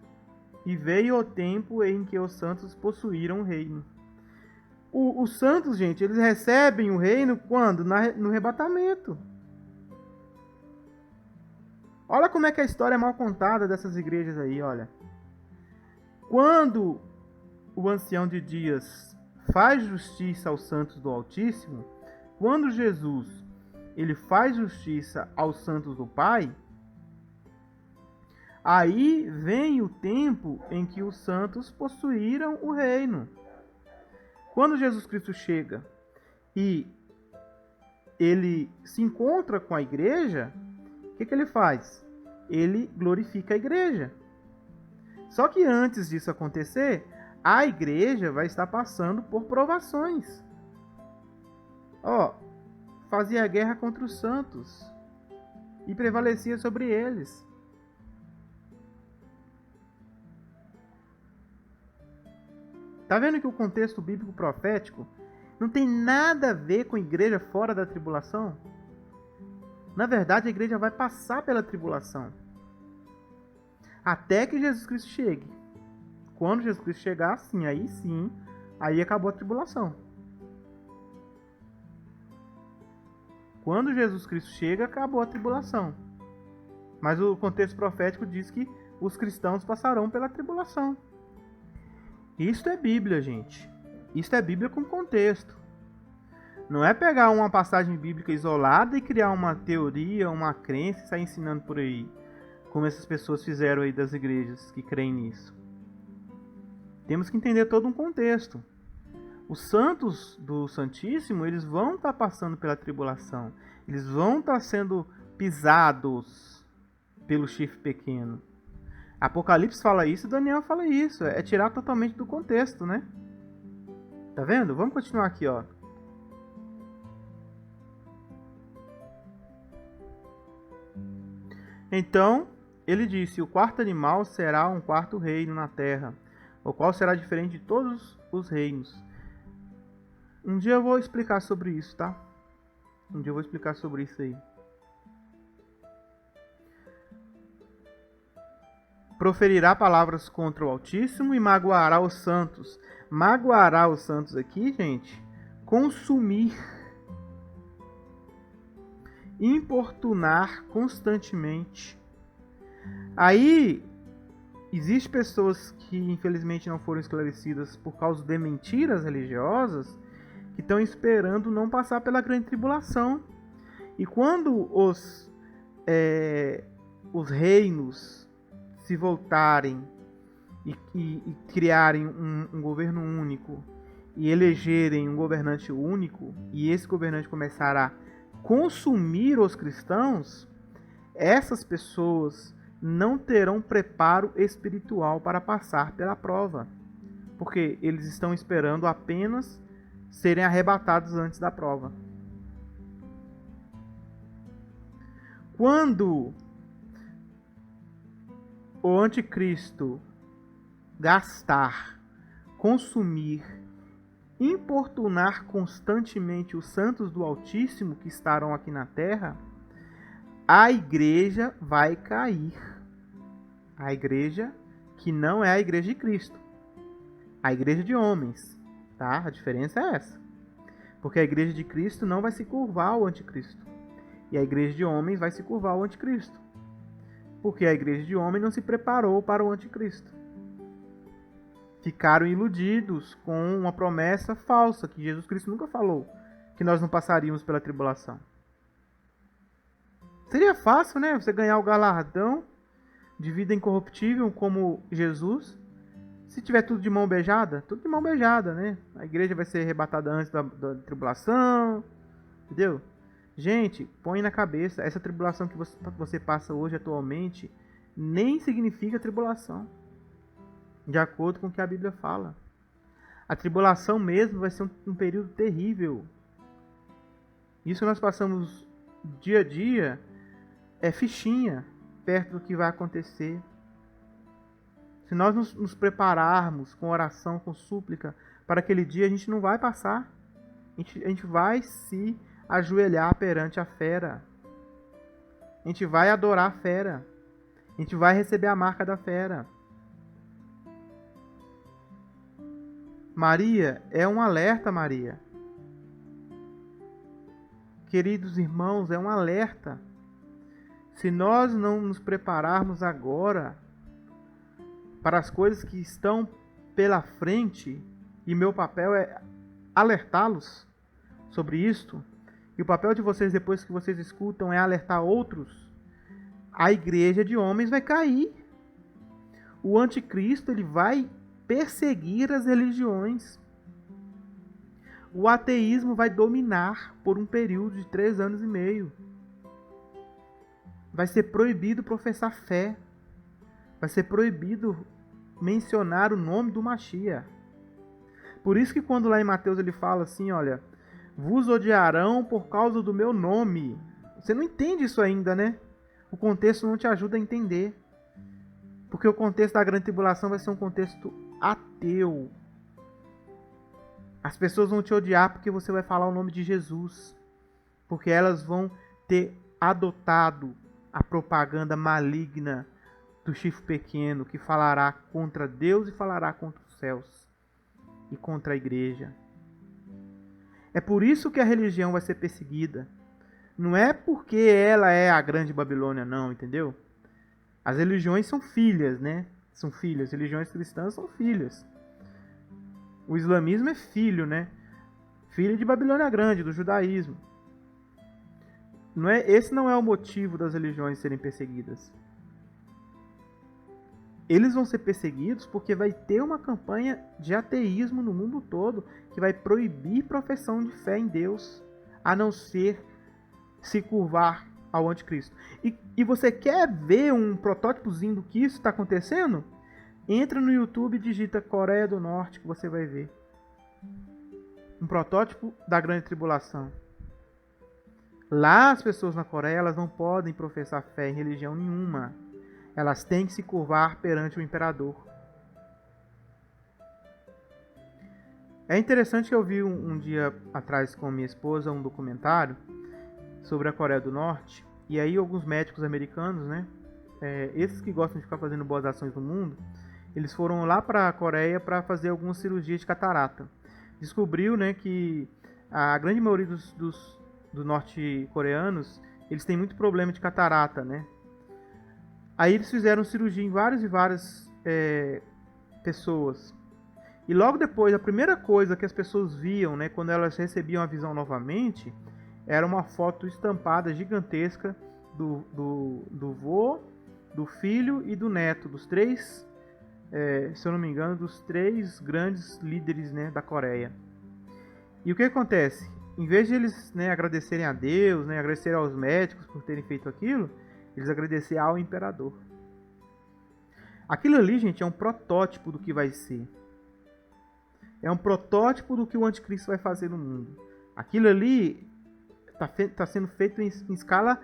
possuíram o reino. Os santos, gente, eles recebem o reino quando? No arrebatamento. Olha como é que a história é mal contada dessas igrejas aí, olha. Quando o ancião de dias faz justiça aos santos do Altíssimo, quando Jesus ele faz justiça aos santos do Pai, aí vem o tempo em que os santos possuíram o reino. Quando Jesus Cristo chega e ele se encontra com a igreja, o que ele faz? Ele glorifica a igreja. Só que antes disso acontecer, a igreja vai estar passando por provações. Fazia guerra contra os santos e prevalecia sobre eles. Tá vendo que o contexto bíblico profético não tem nada a ver com a igreja fora da tribulação? Na verdade, a igreja vai passar pela tribulação. Até que Jesus Cristo chegue. Quando Jesus Cristo chegar, aí acabou a tribulação. Quando Jesus Cristo chega, acabou a tribulação. Mas o contexto profético diz que os cristãos passarão pela tribulação. Isto é Bíblia, gente. Isto é Bíblia com contexto. Não é pegar uma passagem bíblica isolada e criar uma teoria, uma crença e sair ensinando por aí, como essas pessoas fizeram aí das igrejas que creem nisso. Temos que entender todo um contexto. Os santos do Santíssimo, eles vão estar passando pela tribulação. Eles vão estar sendo pisados pelo chifre pequeno. Apocalipse fala isso e Daniel fala isso. É tirar totalmente do contexto, né? Tá vendo? Vamos continuar aqui, ó. Então, ele disse: o quarto animal será um quarto reino na terra, o qual será diferente de todos os reinos. Um dia eu vou explicar sobre isso, tá? Um dia eu vou explicar sobre isso aí. Proferirá palavras contra o Altíssimo e magoará os santos. Magoará os santos aqui, gente, consumir, importunar constantemente. Aí, Existem pessoas que infelizmente não foram esclarecidas por causa de mentiras religiosas, que estão esperando não passar pela grande tribulação. E quando os reinos se voltarem e criarem um governo único e elegerem um governante único, e esse governante começar a consumir os cristãos, essas pessoas não terão preparo espiritual para passar pela prova, porque eles estão esperando apenas serem arrebatados antes da prova. Quando o anticristo gastar, consumir, importunar constantemente os santos do Altíssimo que estarão aqui na terra, a igreja vai cair. A igreja que não é a igreja de Cristo. A igreja de homens. Tá? A diferença é essa. Porque a igreja de Cristo não vai se curvar ao anticristo. E a igreja de homens vai se curvar ao anticristo. Porque a igreja de homens não se preparou para o anticristo. Ficaram iludidos com uma promessa falsa que Jesus Cristo nunca falou, que nós não passaríamos pela tribulação. Seria fácil, né? Você ganhar o galardão de vida incorruptível como Jesus, se tiver tudo de mão beijada. Tudo de mão beijada, né? A igreja vai ser arrebatada antes da tribulação, entendeu? Gente, põe na cabeça, essa tribulação que você passa hoje atualmente nem significa tribulação, de acordo com o que a Bíblia fala. A tribulação mesmo vai ser um período terrível. Isso nós passamos dia a dia, é fichinha perto do que vai acontecer. Se nós nos prepararmos com oração, com súplica para aquele dia, a gente não vai passar. A gente vai se ajoelhar perante a fera. A gente vai adorar a fera. A gente vai receber a marca da fera. Maria, é um alerta, Maria. Queridos irmãos, é um alerta. Se nós não nos prepararmos agora para as coisas que estão pela frente, e meu papel é alertá-los sobre isto, e o papel de vocês, depois que vocês escutam, é alertar outros, a igreja de homens vai cair. O anticristo, ele vai perseguir as religiões. O ateísmo vai dominar por um período de 3 anos e meio. Vai ser proibido professar fé. Vai ser proibido mencionar o nome do Machia. Por isso que quando lá em Mateus ele fala assim, olha, vos odiarão por causa do meu nome. Você não entende isso ainda, né? O contexto não te ajuda a entender. Porque o contexto da grande tribulação vai ser um contexto ateu. As pessoas vão te odiar porque você vai falar o nome de Jesus. Porque elas vão ter adotado a propaganda maligna do chifre pequeno, que falará contra Deus e falará contra os céus e contra a igreja. É por isso que a religião vai ser perseguida. Não é porque ela é a grande Babilônia, não, entendeu? As religiões são filhas, né? São filhas. Religiões cristãs são filhas. O islamismo é filho, né? Filho de Babilônia Grande, do judaísmo. Esse não é o motivo das religiões serem perseguidas. Eles vão ser perseguidos porque vai ter uma campanha de ateísmo no mundo todo que vai proibir profissão de fé em Deus, a não ser se curvar ao anticristo. E você quer ver um protótipozinho do que isso está acontecendo? Entra no YouTube e digita Coreia do Norte que você vai ver. Um protótipo da grande tribulação. Lá as pessoas na Coreia, elas não podem professar fé em religião nenhuma. Elas têm que se curvar perante o imperador. É interessante que eu vi um dia atrás com minha esposa um documentário sobre a Coreia do Norte. E aí alguns médicos americanos, né, esses que gostam de ficar fazendo boas ações no mundo, eles foram lá para a Coreia para fazer algumas cirurgias de catarata. Descobriu, né, que a grande maioria dos norte-coreanos, eles têm muito problema de catarata, né? Aí eles fizeram cirurgia em vários e vários pessoas. E logo depois, a primeira coisa que as pessoas viam, né, quando elas recebiam a visão novamente, era uma foto estampada gigantesca do vô, do filho e do neto, dos três, se eu não me engano, dos três grandes líderes, né, da Coreia. E o que acontece? Em vez de eles, né, agradecerem a Deus, né, agradecerem aos médicos por terem feito aquilo, eles agradeceram ao imperador. Aquilo ali, gente, é um protótipo do que vai ser. É um protótipo do que o anticristo vai fazer no mundo. Aquilo ali está sendo feito em escala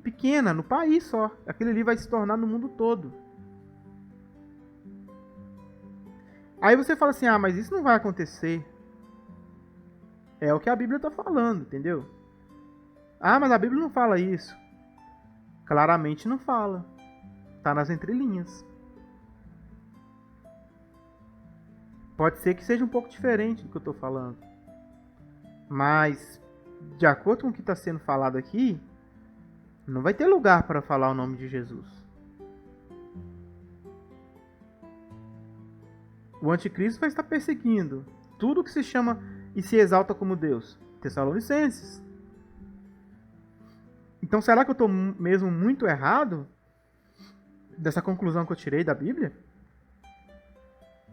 pequena, no país só. Aquilo ali vai se tornar no mundo todo. Aí você fala assim, mas isso não vai acontecer. É o que a Bíblia está falando, entendeu? Mas a Bíblia não fala isso. Claramente não fala. Está nas entrelinhas. Pode ser que seja um pouco diferente do que eu estou falando. Mas, de acordo com o que está sendo falado aqui, não vai ter lugar para falar o nome de Jesus. O anticristo vai estar perseguindo tudo que se chama e se exalta como Deus. Tessalonicenses. Então, será que eu estou mesmo muito errado dessa conclusão que eu tirei da Bíblia?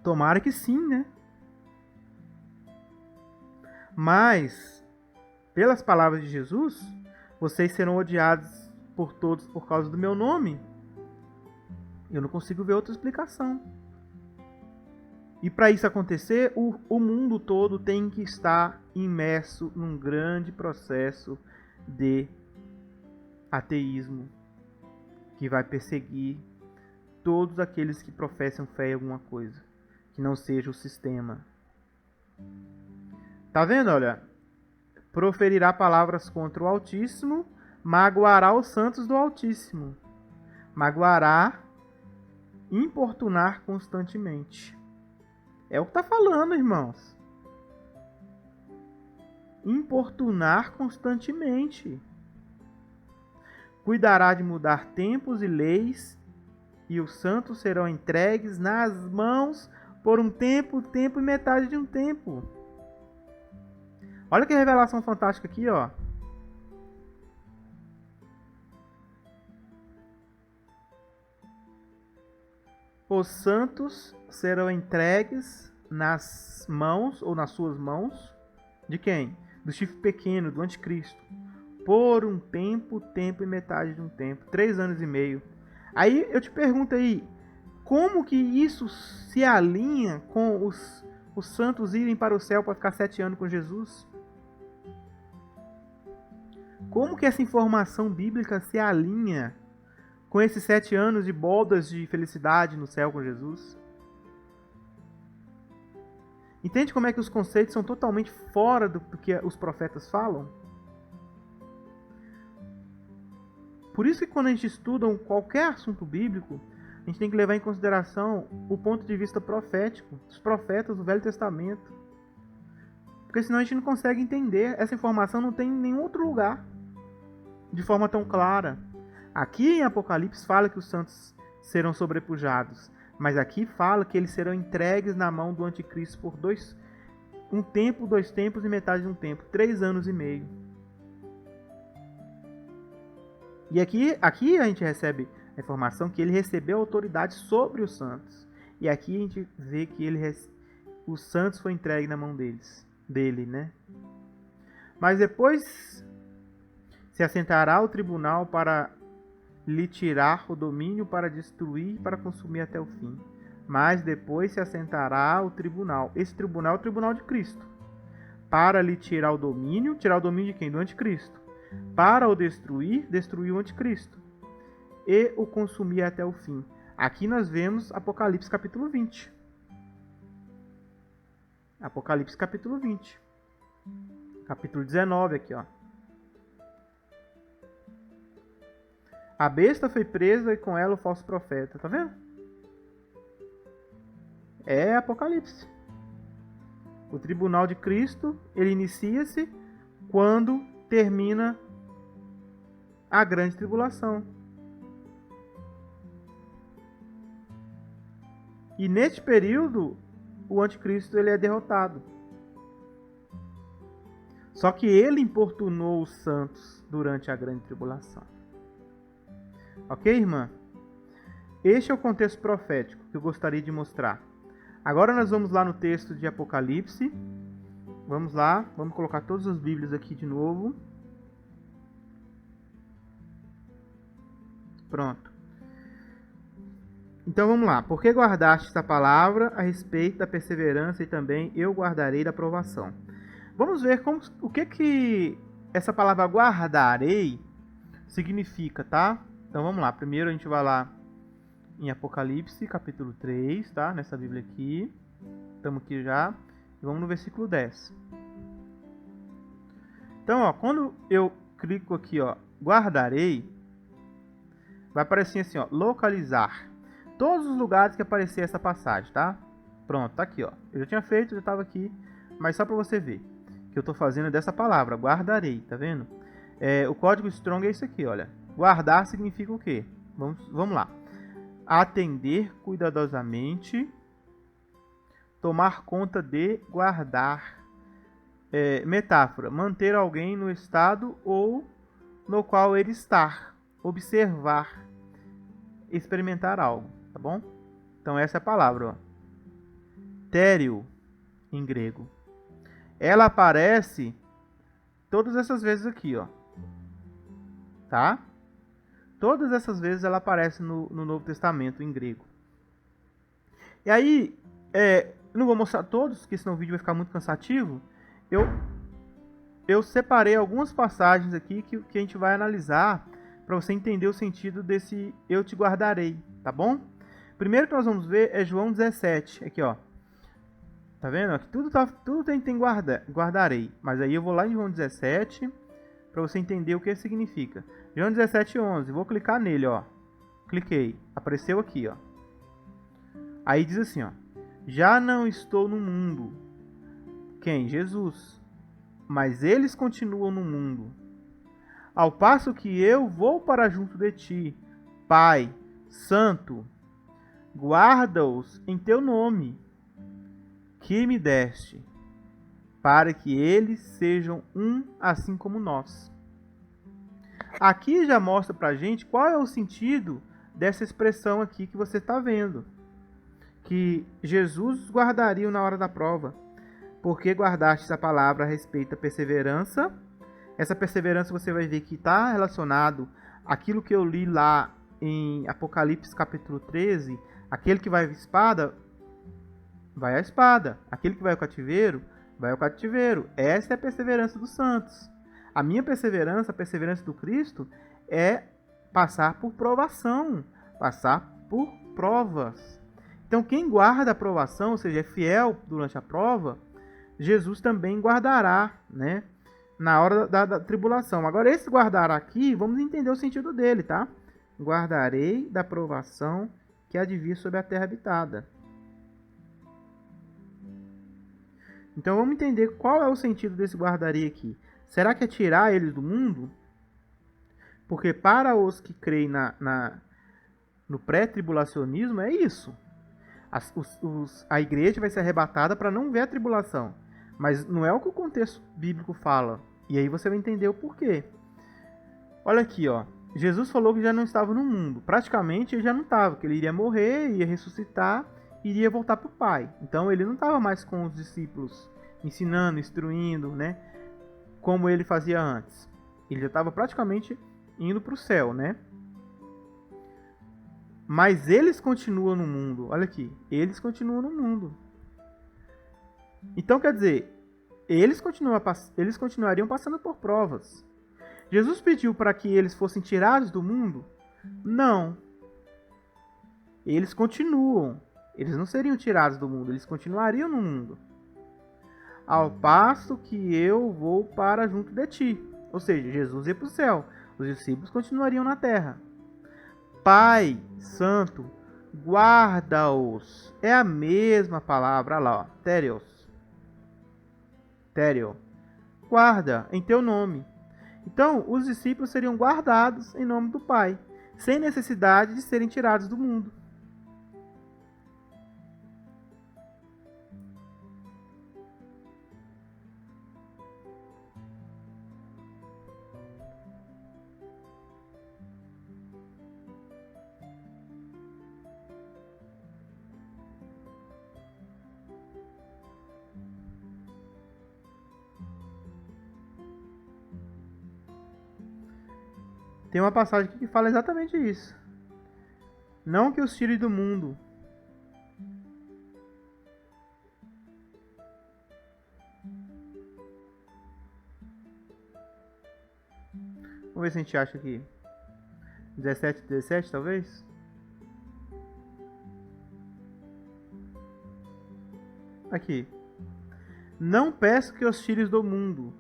Tomara que sim, né? Mas, pelas palavras de Jesus, vocês serão odiados por todos por causa do meu nome. Eu não consigo ver outra explicação. E para isso acontecer, o mundo todo tem que estar imerso num grande processo de ateísmo que vai perseguir todos aqueles que professam fé em alguma coisa, que não seja o sistema. Tá vendo, olha? Proferirá palavras contra o Altíssimo, magoará os santos do Altíssimo. Magoará, importunar constantemente. É o que está falando, irmãos. Importunar constantemente. Cuidará de mudar tempos e leis, e os santos serão entregues nas mãos por um tempo e metade de um tempo. Olha que revelação fantástica aqui, ó. Os santos serão entregues nas mãos, ou nas suas mãos, de quem? Do chifre pequeno, do anticristo. Por um tempo e metade de um tempo. 3 anos e meio. Aí eu te pergunto aí, como que isso se alinha com os santos irem para o céu para ficar 7 anos com Jesus? Como que essa informação bíblica se alinha com esses 7 anos de bodas de felicidade no céu com Jesus? Entende como é que os conceitos são totalmente fora do que os profetas falam? Por isso que quando a gente estuda qualquer assunto bíblico, a gente tem que levar em consideração o ponto de vista profético, dos profetas do Velho Testamento. Porque senão a gente não consegue entender. Essa informação não tem em nenhum outro lugar de forma tão clara. Aqui em Apocalipse fala que os santos serão sobrepujados, mas aqui fala que eles serão entregues na mão do anticristo por um tempo, 2 tempos e metade de um tempo, 3 anos e meio. E aqui a gente recebe a informação que ele recebeu autoridade sobre os santos. E aqui a gente vê que os santos foram entregues na mão dele, né? Mas depois se assentará o tribunal para lhe tirar o domínio, para destruir, para consumir até o fim. Mas depois se assentará o tribunal. Esse tribunal é o tribunal de Cristo. Para lhe tirar o domínio de quem? Do anticristo. Para o destruir o anticristo. E o consumir até o fim. Aqui nós vemos Apocalipse capítulo 20. Apocalipse capítulo 20. Capítulo 19 aqui, ó. A besta foi presa e com ela o falso profeta. Tá vendo? É Apocalipse. O tribunal de Cristo, ele inicia-se quando termina a grande tribulação. E neste período, o anticristo ele é derrotado. Só que ele importunou os santos durante a grande tribulação. Ok, irmã? Este é o contexto profético que eu gostaria de mostrar. Agora nós vamos lá no texto de Apocalipse. Vamos lá, vamos colocar todas as Bíblias aqui de novo. Pronto. Então vamos lá. Porque guardaste esta palavra a respeito da perseverança e também eu guardarei da provação. Vamos ver o que essa palavra guardarei significa, tá? Então vamos lá. Primeiro a gente vai lá em Apocalipse, capítulo 3, tá? Nessa Bíblia aqui. Estamos aqui já. E vamos no versículo 10. Então, ó, quando eu clico aqui, ó, guardarei, vai aparecer assim, ó, localizar. Todos os lugares que aparecer essa passagem, tá? Pronto, tá aqui, ó. Eu já tinha feito, já estava aqui, mas só para você ver que eu estou fazendo dessa palavra, guardarei, tá vendo? O código Strong é isso aqui, olha. Guardar significa o quê? Vamos lá. Atender cuidadosamente, tomar conta de, guardar. Metáfora, manter alguém no estado ou no qual ele está, observar, experimentar algo, tá bom? Então essa é a palavra, ó. Tério, em grego. Ela aparece todas essas vezes aqui, ó. Tá? Todas essas vezes ela aparece no Novo Testamento em grego. E aí, não vou mostrar todos, porque senão o vídeo vai ficar muito cansativo. Eu separei algumas passagens aqui que a gente vai analisar para você entender o sentido desse eu te guardarei, tá bom? Primeiro que nós vamos ver é João 17, aqui ó. Tá vendo? Aqui tudo tem guardarei, mas aí eu vou lá em João 17 para você entender o que significa. João 17:11, vou clicar nele, ó. Cliquei, apareceu aqui, ó. Aí diz assim, ó: já não estou no mundo. Quem? Jesus. Mas eles continuam no mundo. Ao passo que eu vou para junto de ti, Pai Santo, guarda-os em teu nome, que me deste, para que eles sejam um assim como nós. Aqui já mostra pra gente qual é o sentido dessa expressão aqui que você está vendo. Que Jesus guardaria na hora da prova. Porque guardaste a palavra a respeito da perseverança. Essa perseverança você vai ver que está relacionado àquilo que eu li lá em Apocalipse capítulo 13. Aquele que vai à espada, vai à espada. Aquele que vai ao cativeiro, vai ao cativeiro. Essa é a perseverança dos santos. A minha perseverança, a perseverança do Cristo, é passar por provação, passar por provas. Então, quem guarda a provação, ou seja, é fiel durante a prova, Jesus também guardará, né, na hora da tribulação. Agora, esse guardará aqui, vamos entender o sentido dele, tá? Guardarei da provação que há de vir sobre a terra habitada. Então, vamos entender qual é o sentido desse guardarei aqui. Será que é tirar eles do mundo? Porque para os que creem no pré-tribulacionismo, é isso. A igreja vai ser arrebatada para não ver a tribulação. Mas não é o que o contexto bíblico fala. E aí você vai entender o porquê. Olha aqui, ó. Jesus falou que já não estava no mundo. Praticamente ele já não estava, que ele iria morrer, ia ressuscitar, iria voltar para o Pai. Então ele não estava mais com os discípulos, ensinando, instruindo, né? Como ele fazia antes. Ele já estava praticamente indo para o céu, né? Mas eles continuam no mundo. Olha aqui. Eles continuam no mundo. Então, quer dizer, eles continuariam passando por provas. Jesus pediu para que eles fossem tirados do mundo? Não. Eles continuam. Eles não seriam tirados do mundo. Eles continuariam no mundo. Ao passo que eu vou para junto de ti. Ou seja, Jesus ia para o céu. Os discípulos continuariam na terra. Pai Santo, guarda-os. É a mesma palavra lá, ó. Tério. Guarda em teu nome. Então, os discípulos seriam guardados em nome do Pai, sem necessidade de serem tirados do mundo. Tem uma passagem aqui que fala exatamente isso. Não que os tire do mundo. Vamos ver se a gente acha aqui. 17, talvez? Aqui. Não peço que os tires do mundo,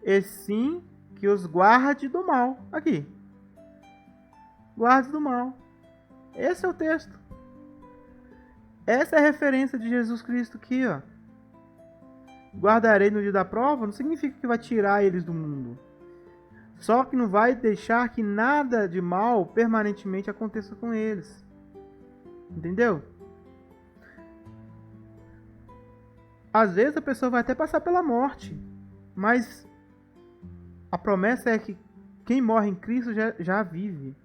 e sim que os guarde do mal. Aqui. Guarde do mal. Esse é o texto. Essa é a referência de Jesus Cristo aqui, ó. Guardarei no dia da prova não significa que vai tirar eles do mundo. Só que não vai deixar que nada de mal permanentemente aconteça com eles. Entendeu? Às vezes a pessoa vai até passar pela morte, mas a promessa é que quem morre em Cristo já vive.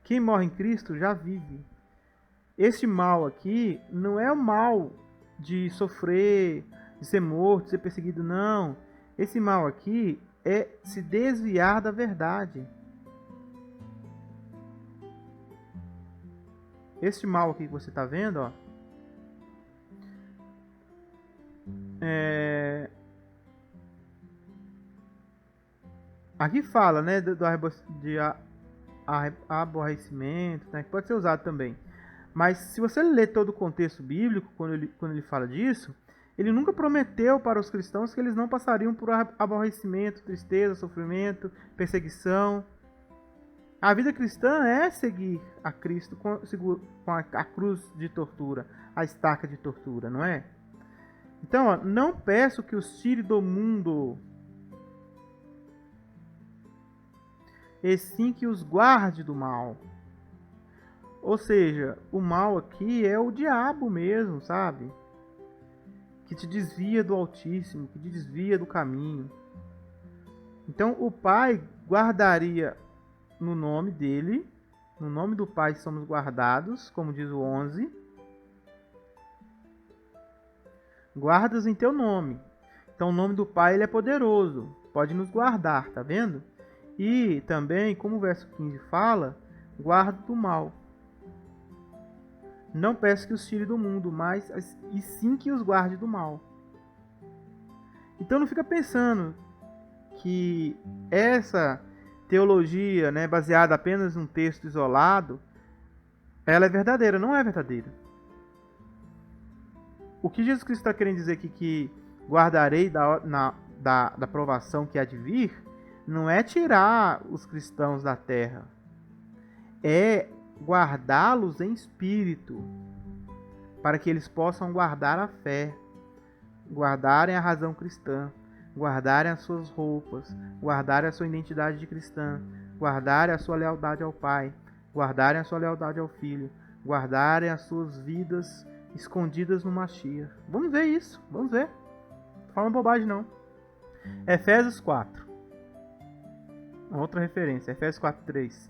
Quem morre em Cristo já vive. Esse mal aqui não é o mal de sofrer, de ser morto, de ser perseguido, não. Esse mal aqui é se desviar da verdade. Esse mal aqui que você está vendo, ó, aqui fala, né, de aborrecimento, né, que pode ser usado também. Mas se você ler todo o contexto bíblico, quando ele fala disso, ele nunca prometeu para os cristãos que eles não passariam por aborrecimento, tristeza, sofrimento, perseguição. A vida cristã é seguir a Cristo com a cruz de tortura, a estaca de tortura, não é? Então, ó, não peço que os tire do mundo, e sim que os guarde do mal. Ou seja, o mal aqui é o diabo mesmo, sabe? Que te desvia do Altíssimo, que te desvia do caminho. Então o Pai guardaria no nome dele, no nome do Pai somos guardados, como diz o 11. Guardas em teu nome. Então o nome do Pai ele é poderoso, pode nos guardar, tá vendo? E também, como o verso 15 fala, guarda do mal. Não peço que os tire do mundo, mas e sim que os guarde do mal. Então não fica pensando que essa teologia, né, baseada apenas num texto isolado, ela é verdadeira. Não é verdadeira. O que Jesus Cristo está querendo dizer aqui, que guardarei da provação que há de vir, não é tirar os cristãos da terra. É guardá-los em espírito, para que eles possam guardar a fé, guardarem a razão cristã, guardarem as suas roupas, guardarem a sua identidade de cristã, guardarem a sua lealdade ao Pai, guardarem a sua lealdade ao Filho, guardarem as suas vidas escondidas no Mashiach. Vamos ver isso, vamos ver. Não falando bobagem não. Efésios 4. Outra referência, Efésios 4:3.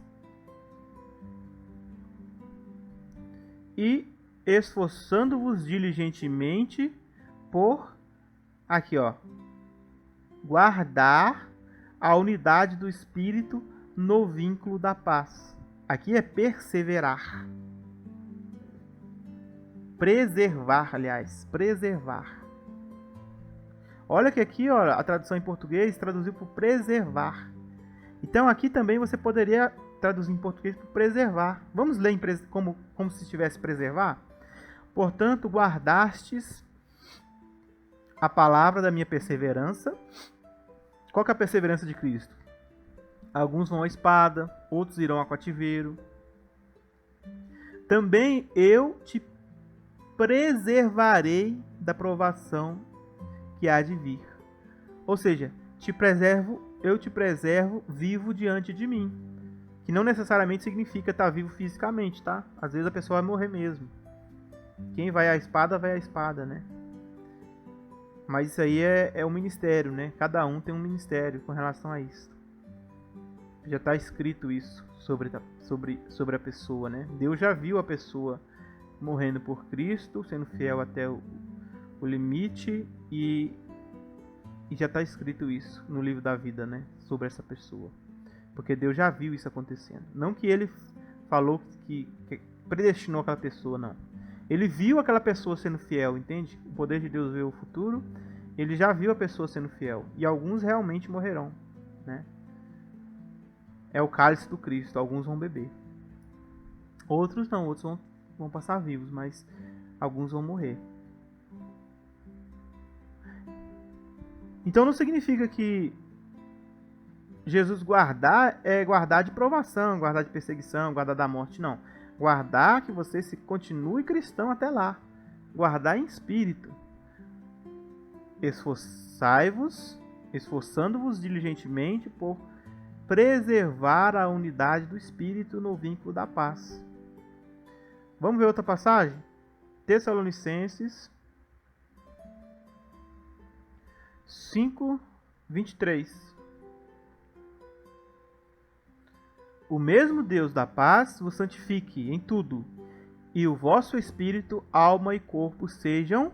E esforçando-vos diligentemente por, aqui ó, guardar a unidade do Espírito no vínculo da paz. Aqui é perseverar. Preservar, aliás, preservar. Olha que aqui, ó, a tradução em português traduziu por preservar. Então aqui também você poderia traduzir em português por preservar. Vamos ler como se estivesse preservar? Portanto, guardastes a palavra da minha perseverança. Qual que é a perseverança de Cristo? Alguns vão à espada, outros irão ao cativeiro. Também eu te preservarei da provação que há de vir. Ou seja, eu te preservo vivo diante de mim. Que não necessariamente significa estar vivo fisicamente, tá? Às vezes a pessoa vai morrer mesmo. Quem vai à espada, né? Mas isso aí é um ministério, né? Cada um tem um ministério com relação a isso. Já está escrito isso sobre a pessoa, né? Deus já viu a pessoa morrendo por Cristo, sendo fiel até o limite, e já está escrito isso no livro da vida, né? Sobre essa pessoa. Porque Deus já viu isso acontecendo. Não que ele falou que predestinou aquela pessoa, não. Ele viu aquela pessoa sendo fiel, entende? O poder de Deus vê o futuro. Ele já viu a pessoa sendo fiel. E alguns realmente morrerão, né? É o cálice do Cristo. Alguns vão beber. Outros não. Outros vão passar vivos. Mas alguns vão morrer. Então não significa que Jesus guardar é guardar de provação, guardar de perseguição, guardar da morte, não. Guardar que você se continue cristão até lá. Guardar em espírito. Esforçai-vos, esforçando-vos diligentemente por preservar a unidade do espírito no vínculo da paz. Vamos ver outra passagem? Tessalonicenses 5:23. O mesmo Deus da paz vos santifique em tudo, e o vosso espírito, alma e corpo sejam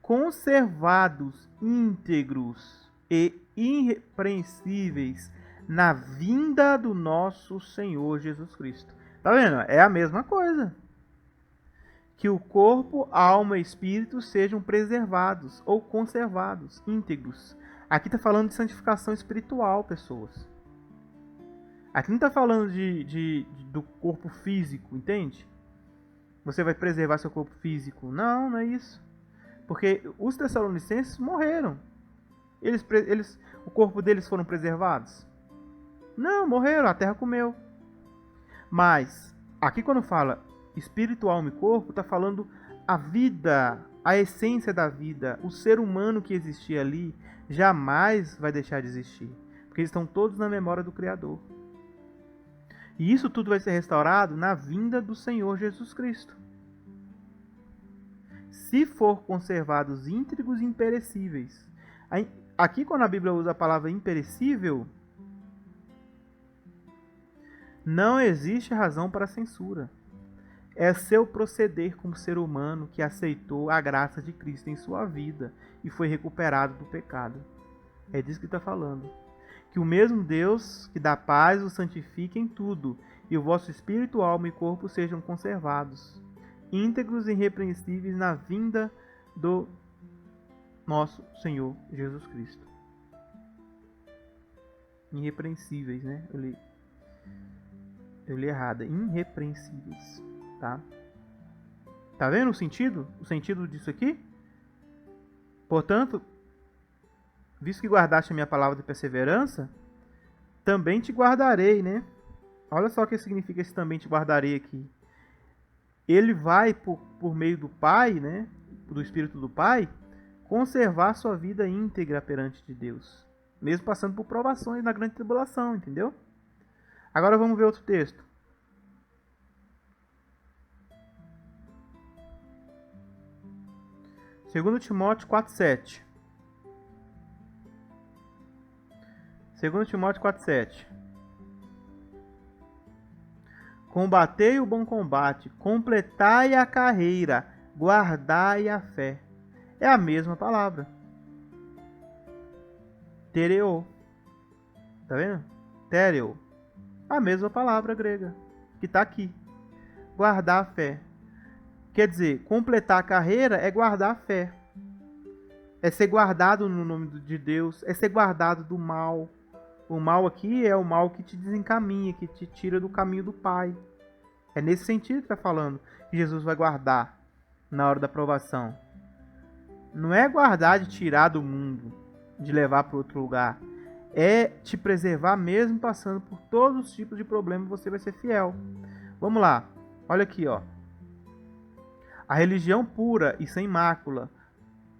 conservados íntegros e irrepreensíveis na vinda do nosso Senhor Jesus Cristo. Tá vendo? É a mesma coisa. Que o corpo, alma e espírito sejam preservados ou conservados, íntegros. Aqui está falando de santificação espiritual, pessoas. Aqui não está falando do corpo físico, entende? Você vai preservar seu corpo físico. Não, não é isso. Porque os tessalonicenses morreram. O corpo deles foram preservados? Não, morreram, a terra comeu. Mas, aqui quando fala espírito, alma e corpo, está falando a vida, a essência da vida, o ser humano que existia ali, jamais vai deixar de existir. Porque eles estão todos na memória do Criador. E isso tudo vai ser restaurado na vinda do Senhor Jesus Cristo. Se for conservados íntegros e imperecíveis. Aqui quando a Bíblia usa a palavra imperecível, não existe razão para censura. É seu proceder como ser humano que aceitou a graça de Cristo em sua vida e foi recuperado do pecado. É disso que está falando. Que o mesmo Deus que dá paz o santifique em tudo, e o vosso espírito, alma e corpo sejam conservados, íntegros e irrepreensíveis na vinda do nosso Senhor Jesus Cristo. Irrepreensíveis, né? Eu li errado. Irrepreensíveis, tá? Tá vendo o sentido? O sentido disso aqui? Portanto, visto que guardaste a minha palavra de perseverança, também te guardarei, né? Olha só o que significa esse também te guardarei aqui. Ele vai, por meio do Pai, né? Do Espírito do Pai, conservar sua vida íntegra perante de Deus. Mesmo passando por provações na grande tribulação, entendeu? Agora vamos ver outro texto. Segundo Timóteo 4:7. 2 Timóteo 4:7. Combatei o bom combate, completai a carreira, guardai a fé. É a mesma palavra. Tereo. Tá vendo? Tereo. A mesma palavra grega que está aqui. Guardar a fé. Quer dizer, completar a carreira é guardar a fé. É ser guardado no nome de Deus. É ser guardado do mal. O mal aqui é o mal que te desencaminha, que te tira do caminho do Pai. É nesse sentido que está falando que Jesus vai guardar na hora da provação. Não é guardar de tirar do mundo, de levar para outro lugar. É te preservar mesmo passando por todos os tipos de problemas, você vai ser fiel. Vamos lá. Olha aqui, ó. A religião pura e sem mácula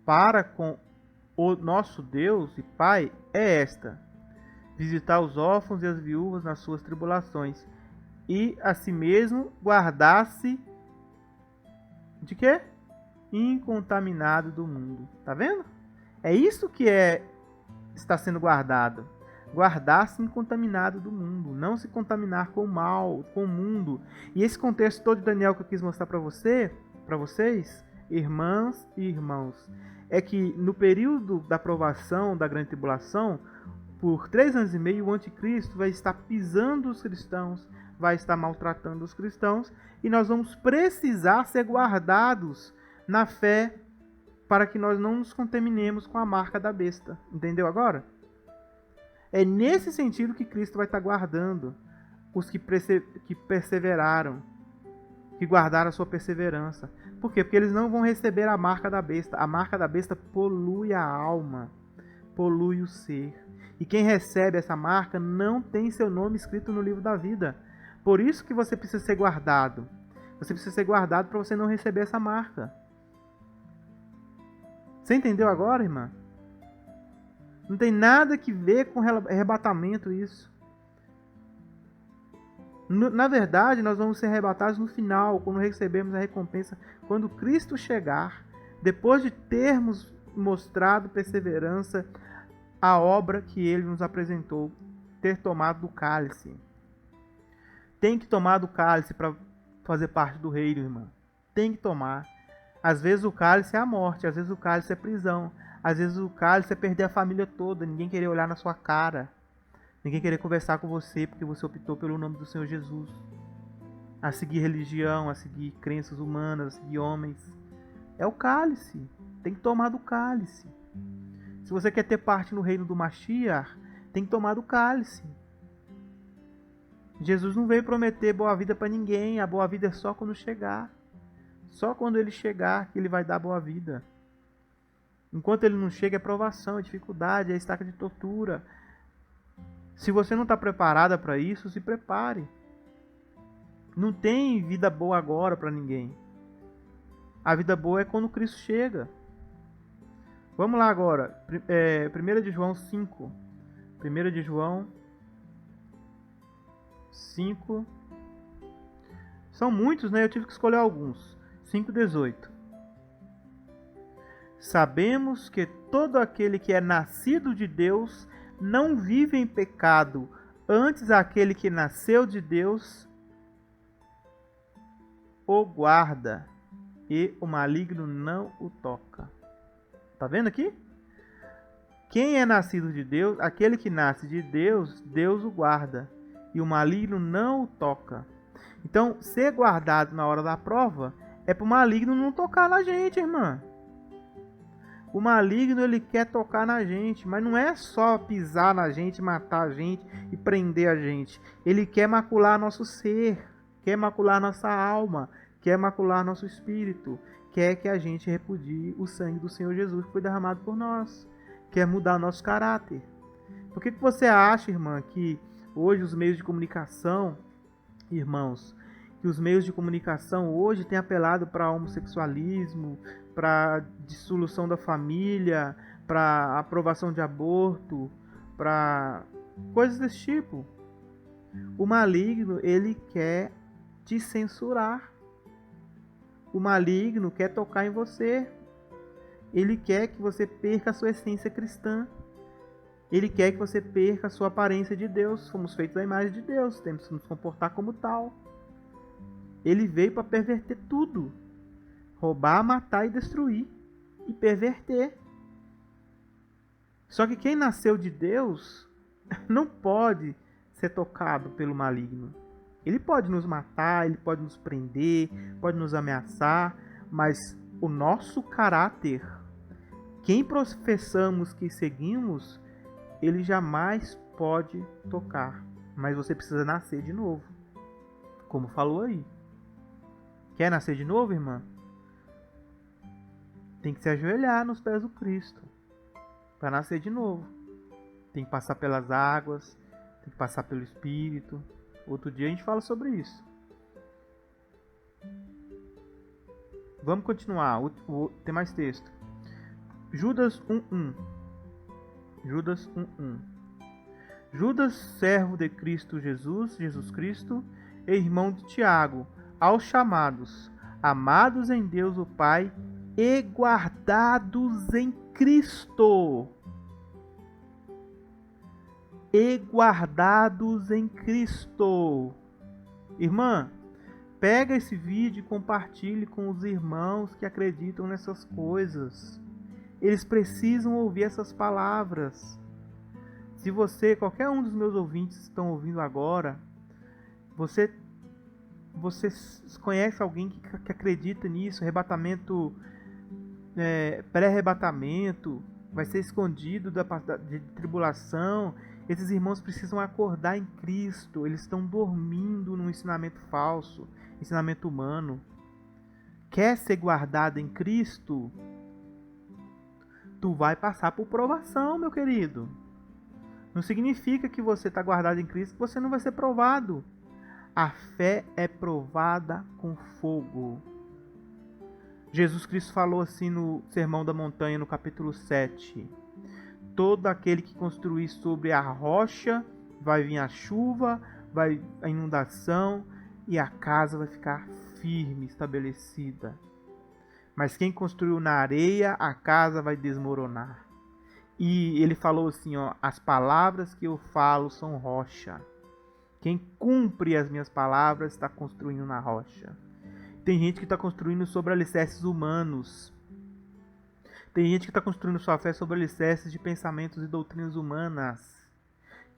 para com o nosso Deus e Pai é esta: visitar os órfãos e as viúvas nas suas tribulações, e a si mesmo guardar-se de quê? Incontaminado do mundo. Tá vendo? É isso que está sendo guardado. Guardar-se incontaminado do mundo, não se contaminar com o mal, com o mundo. E esse contexto todo de Daniel que eu quis mostrar para vocês, irmãs e irmãos, é que no período da provação, da grande tribulação, por 3 anos e meio, o anticristo vai estar pisando os cristãos, vai estar maltratando os cristãos, e nós vamos precisar ser guardados na fé para que nós não nos contaminemos com a marca da besta. Entendeu agora? É nesse sentido que Cristo vai estar guardando os que perseveraram, que guardaram a sua perseverança. Por quê? Porque eles não vão receber a marca da besta. A marca da besta polui a alma, polui o ser. E quem recebe essa marca não tem seu nome escrito no livro da vida. Por isso que você precisa ser guardado. Você precisa ser guardado para você não receber essa marca. Você entendeu agora, irmã? Não tem nada que ver com arrebatamento isso. Na verdade, nós vamos ser arrebatados no final, quando recebermos a recompensa, quando Cristo chegar, depois de termos mostrado perseverança, a obra que Ele nos apresentou, ter tomado do cálice. Tem que tomar do cálice para fazer parte do reino, irmã. Tem que tomar. Às vezes o cálice é a morte, às vezes o cálice é prisão, às vezes o cálice é perder a família toda, ninguém querer olhar na sua cara. Ninguém querer conversar com você porque você optou pelo nome do Senhor Jesus. A seguir religião, a seguir crenças humanas, a seguir homens. É o cálice. Tem que tomar do cálice. Se você quer ter parte no reino do Mashiach, tem que tomar do cálice. Jesus não veio prometer boa vida para ninguém. A boa vida é só quando chegar. Só quando Ele chegar que Ele vai dar boa vida. Enquanto Ele não chega é provação, é dificuldade, é estaca de tortura. Se você não está preparada para isso, se prepare. Não tem vida boa agora para ninguém. A vida boa é quando Cristo chega. Vamos lá agora. 1 de João 5. 1 de João 5. São muitos, né? Eu tive que escolher alguns. 5,18. Sabemos que todo aquele que é nascido de Deus não vive em pecado, antes aquele que nasceu de Deus o guarda, e o maligno não o toca. Tá vendo aqui? Quem é nascido de Deus, aquele que nasce de Deus, Deus o guarda, e o maligno não o toca. Então, ser guardado na hora da prova é para o maligno não tocar na gente, irmã. O maligno, ele quer tocar na gente, mas não é só pisar na gente, matar a gente e prender a gente. Ele quer macular nosso ser, quer macular nossa alma, quer macular nosso espírito, quer que a gente repudie o sangue do Senhor Jesus que foi derramado por nós, quer mudar nosso caráter. Por que você acha, irmã, que hoje os meios de comunicação, irmãos, que os meios de comunicação hoje têm apelado para homossexualismo, para dissolução da família, para aprovação de aborto, para coisas desse tipo? O maligno, ele quer te censurar. O maligno quer tocar em você. Ele quer que você perca a sua essência cristã. Ele quer que você perca a sua aparência de Deus. Fomos feitos à imagem de Deus, temos que nos comportar como tal. Ele veio para perverter tudo. Roubar, matar e destruir. E perverter. Só que quem nasceu de Deus não pode ser tocado pelo maligno. Ele pode nos matar, ele pode nos prender, pode nos ameaçar, mas o nosso caráter, quem professamos que seguimos, ele jamais pode tocar. Mas você precisa nascer de novo. Como falou aí. Quer nascer de novo, irmã? Tem que se ajoelhar nos pés do Cristo para nascer de novo. Tem que passar pelas águas, tem que passar pelo Espírito. Outro dia a gente fala sobre isso. Vamos continuar. Tem mais texto. Judas 1:1. Judas 1:1. Judas, servo de Cristo Jesus Cristo, e irmão de Tiago, aos chamados, amados em Deus o Pai e guardados em Cristo. E guardados em Cristo. Irmã, pega esse vídeo e compartilhe com os irmãos que acreditam nessas coisas. Eles precisam ouvir essas palavras. Se você, qualquer um dos meus ouvintes que estão ouvindo agora, você conhece alguém que acredita nisso, arrebatamento, pré-arrebatamento, vai ser escondido de tribulação. Esses irmãos precisam acordar em Cristo. Eles estão dormindo num ensinamento falso, ensinamento humano. Quer ser guardado em Cristo? Tu vai passar por provação, meu querido. Não significa que você está guardado em Cristo que você não vai ser provado. A fé é provada com fogo. Jesus Cristo falou assim no Sermão da Montanha, no capítulo 7. Todo aquele que construir sobre a rocha, vai vir a chuva, vai a inundação, e a casa vai ficar firme, estabelecida. Mas quem construiu na areia, a casa vai desmoronar. E ele falou assim, ó, as palavras que eu falo são rocha. Quem cumpre as minhas palavras está construindo na rocha. Tem gente que está construindo sobre alicerces humanos. Tem gente que está construindo sua fé sobre alicerces de pensamentos e doutrinas humanas.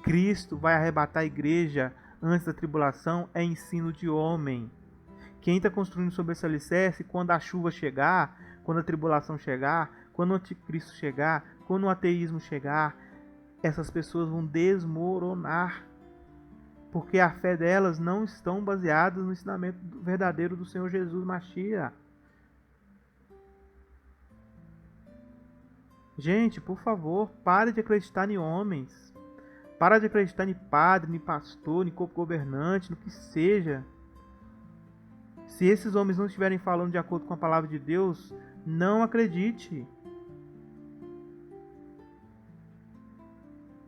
Cristo vai arrebatar a igreja antes da tribulação, é ensino de homem. Quem está construindo sobre esse alicerce, quando a chuva chegar, quando a tribulação chegar, quando o anticristo chegar, quando o ateísmo chegar, essas pessoas vão desmoronar. Porque a fé delas não estão baseadas no ensinamento verdadeiro do Senhor Jesus Mashiach. Gente, por favor, pare de acreditar em homens. Para de acreditar em padre, em pastor, em corpo governante, no que seja. Se esses homens não estiverem falando de acordo com a palavra de Deus, não acredite.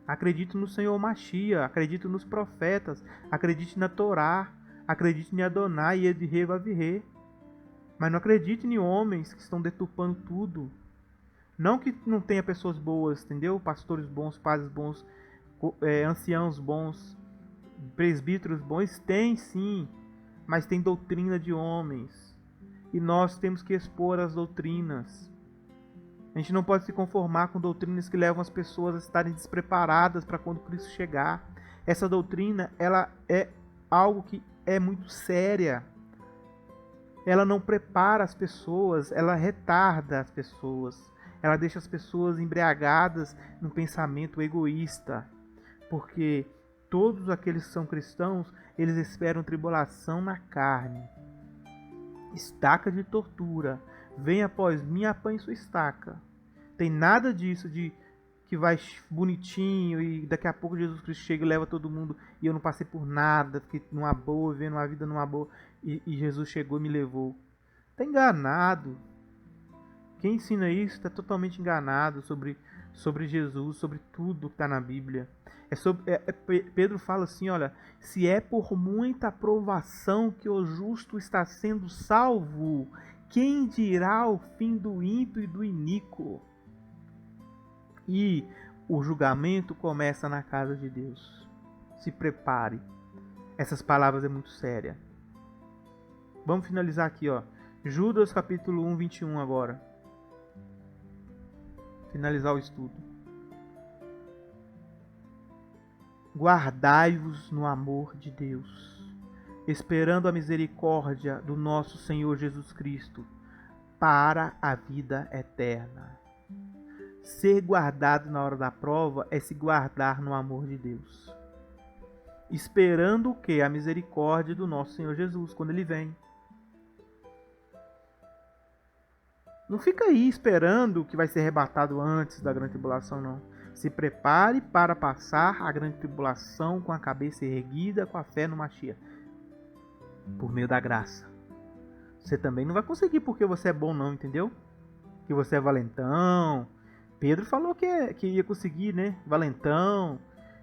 Acredite no Senhor Mashiach, acredite nos profetas, acredite na Torá, acredite em Adonai e Edirê Vavirê. Mas não acredite em homens que estão deturpando tudo. Não que não tenha pessoas boas, entendeu? Pastores bons, padres bons, anciãos bons, presbíteros bons, tem sim, mas tem doutrina de homens. E nós temos que expor as doutrinas. A gente não pode se conformar com doutrinas que levam as pessoas a estarem despreparadas para quando Cristo chegar. Essa doutrina, ela é algo que é muito séria. Ela não prepara as pessoas, ela retarda as pessoas. Ela deixa as pessoas embriagadas num pensamento egoísta. Porque todos aqueles que são cristãos, eles esperam tribulação na carne. Estaca de tortura. Vem após mim, apanhe sua estaca. Tem nada disso de que vai bonitinho e daqui a pouco Jesus Cristo chega e leva todo mundo e eu não passei por nada, fiquei numa boa, vivendo uma vida numa boa e Jesus chegou e me levou. Está enganado. Quem ensina isso está totalmente enganado sobre Jesus, sobre tudo que está na Bíblia. Pedro fala assim, olha, se é por muita provação que o justo está sendo salvo, quem dirá o fim do ímpio e do iníquo? E o julgamento começa na casa de Deus. Se prepare. Essas palavras é muito séria. Vamos finalizar aqui, ó. Judas capítulo 1, 21 agora. Finalizar o estudo. Guardai-vos no amor de Deus, esperando a misericórdia do nosso Senhor Jesus Cristo, para a vida eterna. Ser guardado na hora da prova é se guardar no amor de Deus. Esperando o quê? A misericórdia do nosso Senhor Jesus, quando Ele vem. Não fica aí esperando que vai ser arrebatado antes da grande tribulação, não. Se prepare para passar a grande tribulação com a cabeça erguida, com a fé no Mashiach, por meio da graça. Você também não vai conseguir porque você é bom não, entendeu? Que você é valentão. Pedro falou que ia conseguir, né? Valentão,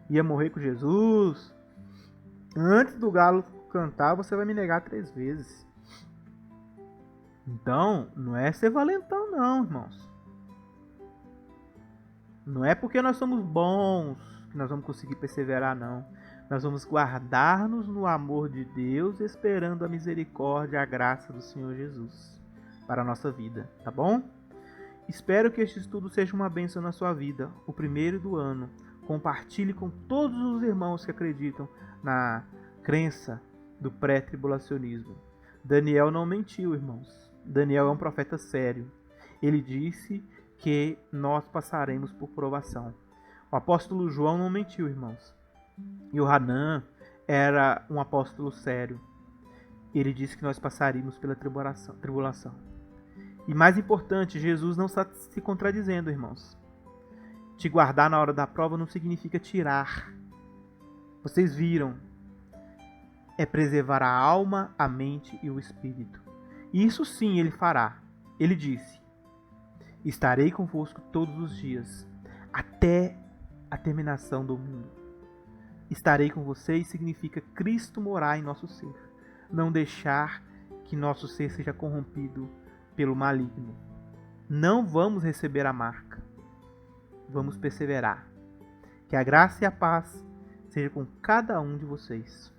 ia morrer com Jesus. Antes do galo cantar, você vai me negar 3 vezes. Então, não é ser valentão não, irmãos. Não é porque nós somos bons que nós vamos conseguir perseverar, não. Nós vamos guardar-nos no amor de Deus, esperando a misericórdia e a graça do Senhor Jesus para a nossa vida, tá bom? Espero que este estudo seja uma bênção na sua vida, o primeiro do ano. compartilhe com todos os irmãos que acreditam na crença do pré-tribulacionismo. Daniel não mentiu, irmãos. Daniel é um profeta sério. Ele disse que nós passaremos por provação. O apóstolo João não mentiu, irmãos. E o Hanã era um apóstolo sério. Ele disse que nós passaríamos pela tribulação. E mais importante, Jesus não está se contradizendo, irmãos. Te guardar na hora da prova não significa tirar. Vocês viram. É preservar a alma, a mente e o espírito. E isso sim ele fará. Ele disse: estarei convosco todos os dias, até a terminação do mundo. Estarei com vocês significa Cristo morar em nosso ser. Não deixar que nosso ser seja corrompido pelo maligno. Não vamos receber a marca. Vamos perseverar. Que a graça e a paz seja com cada um de vocês.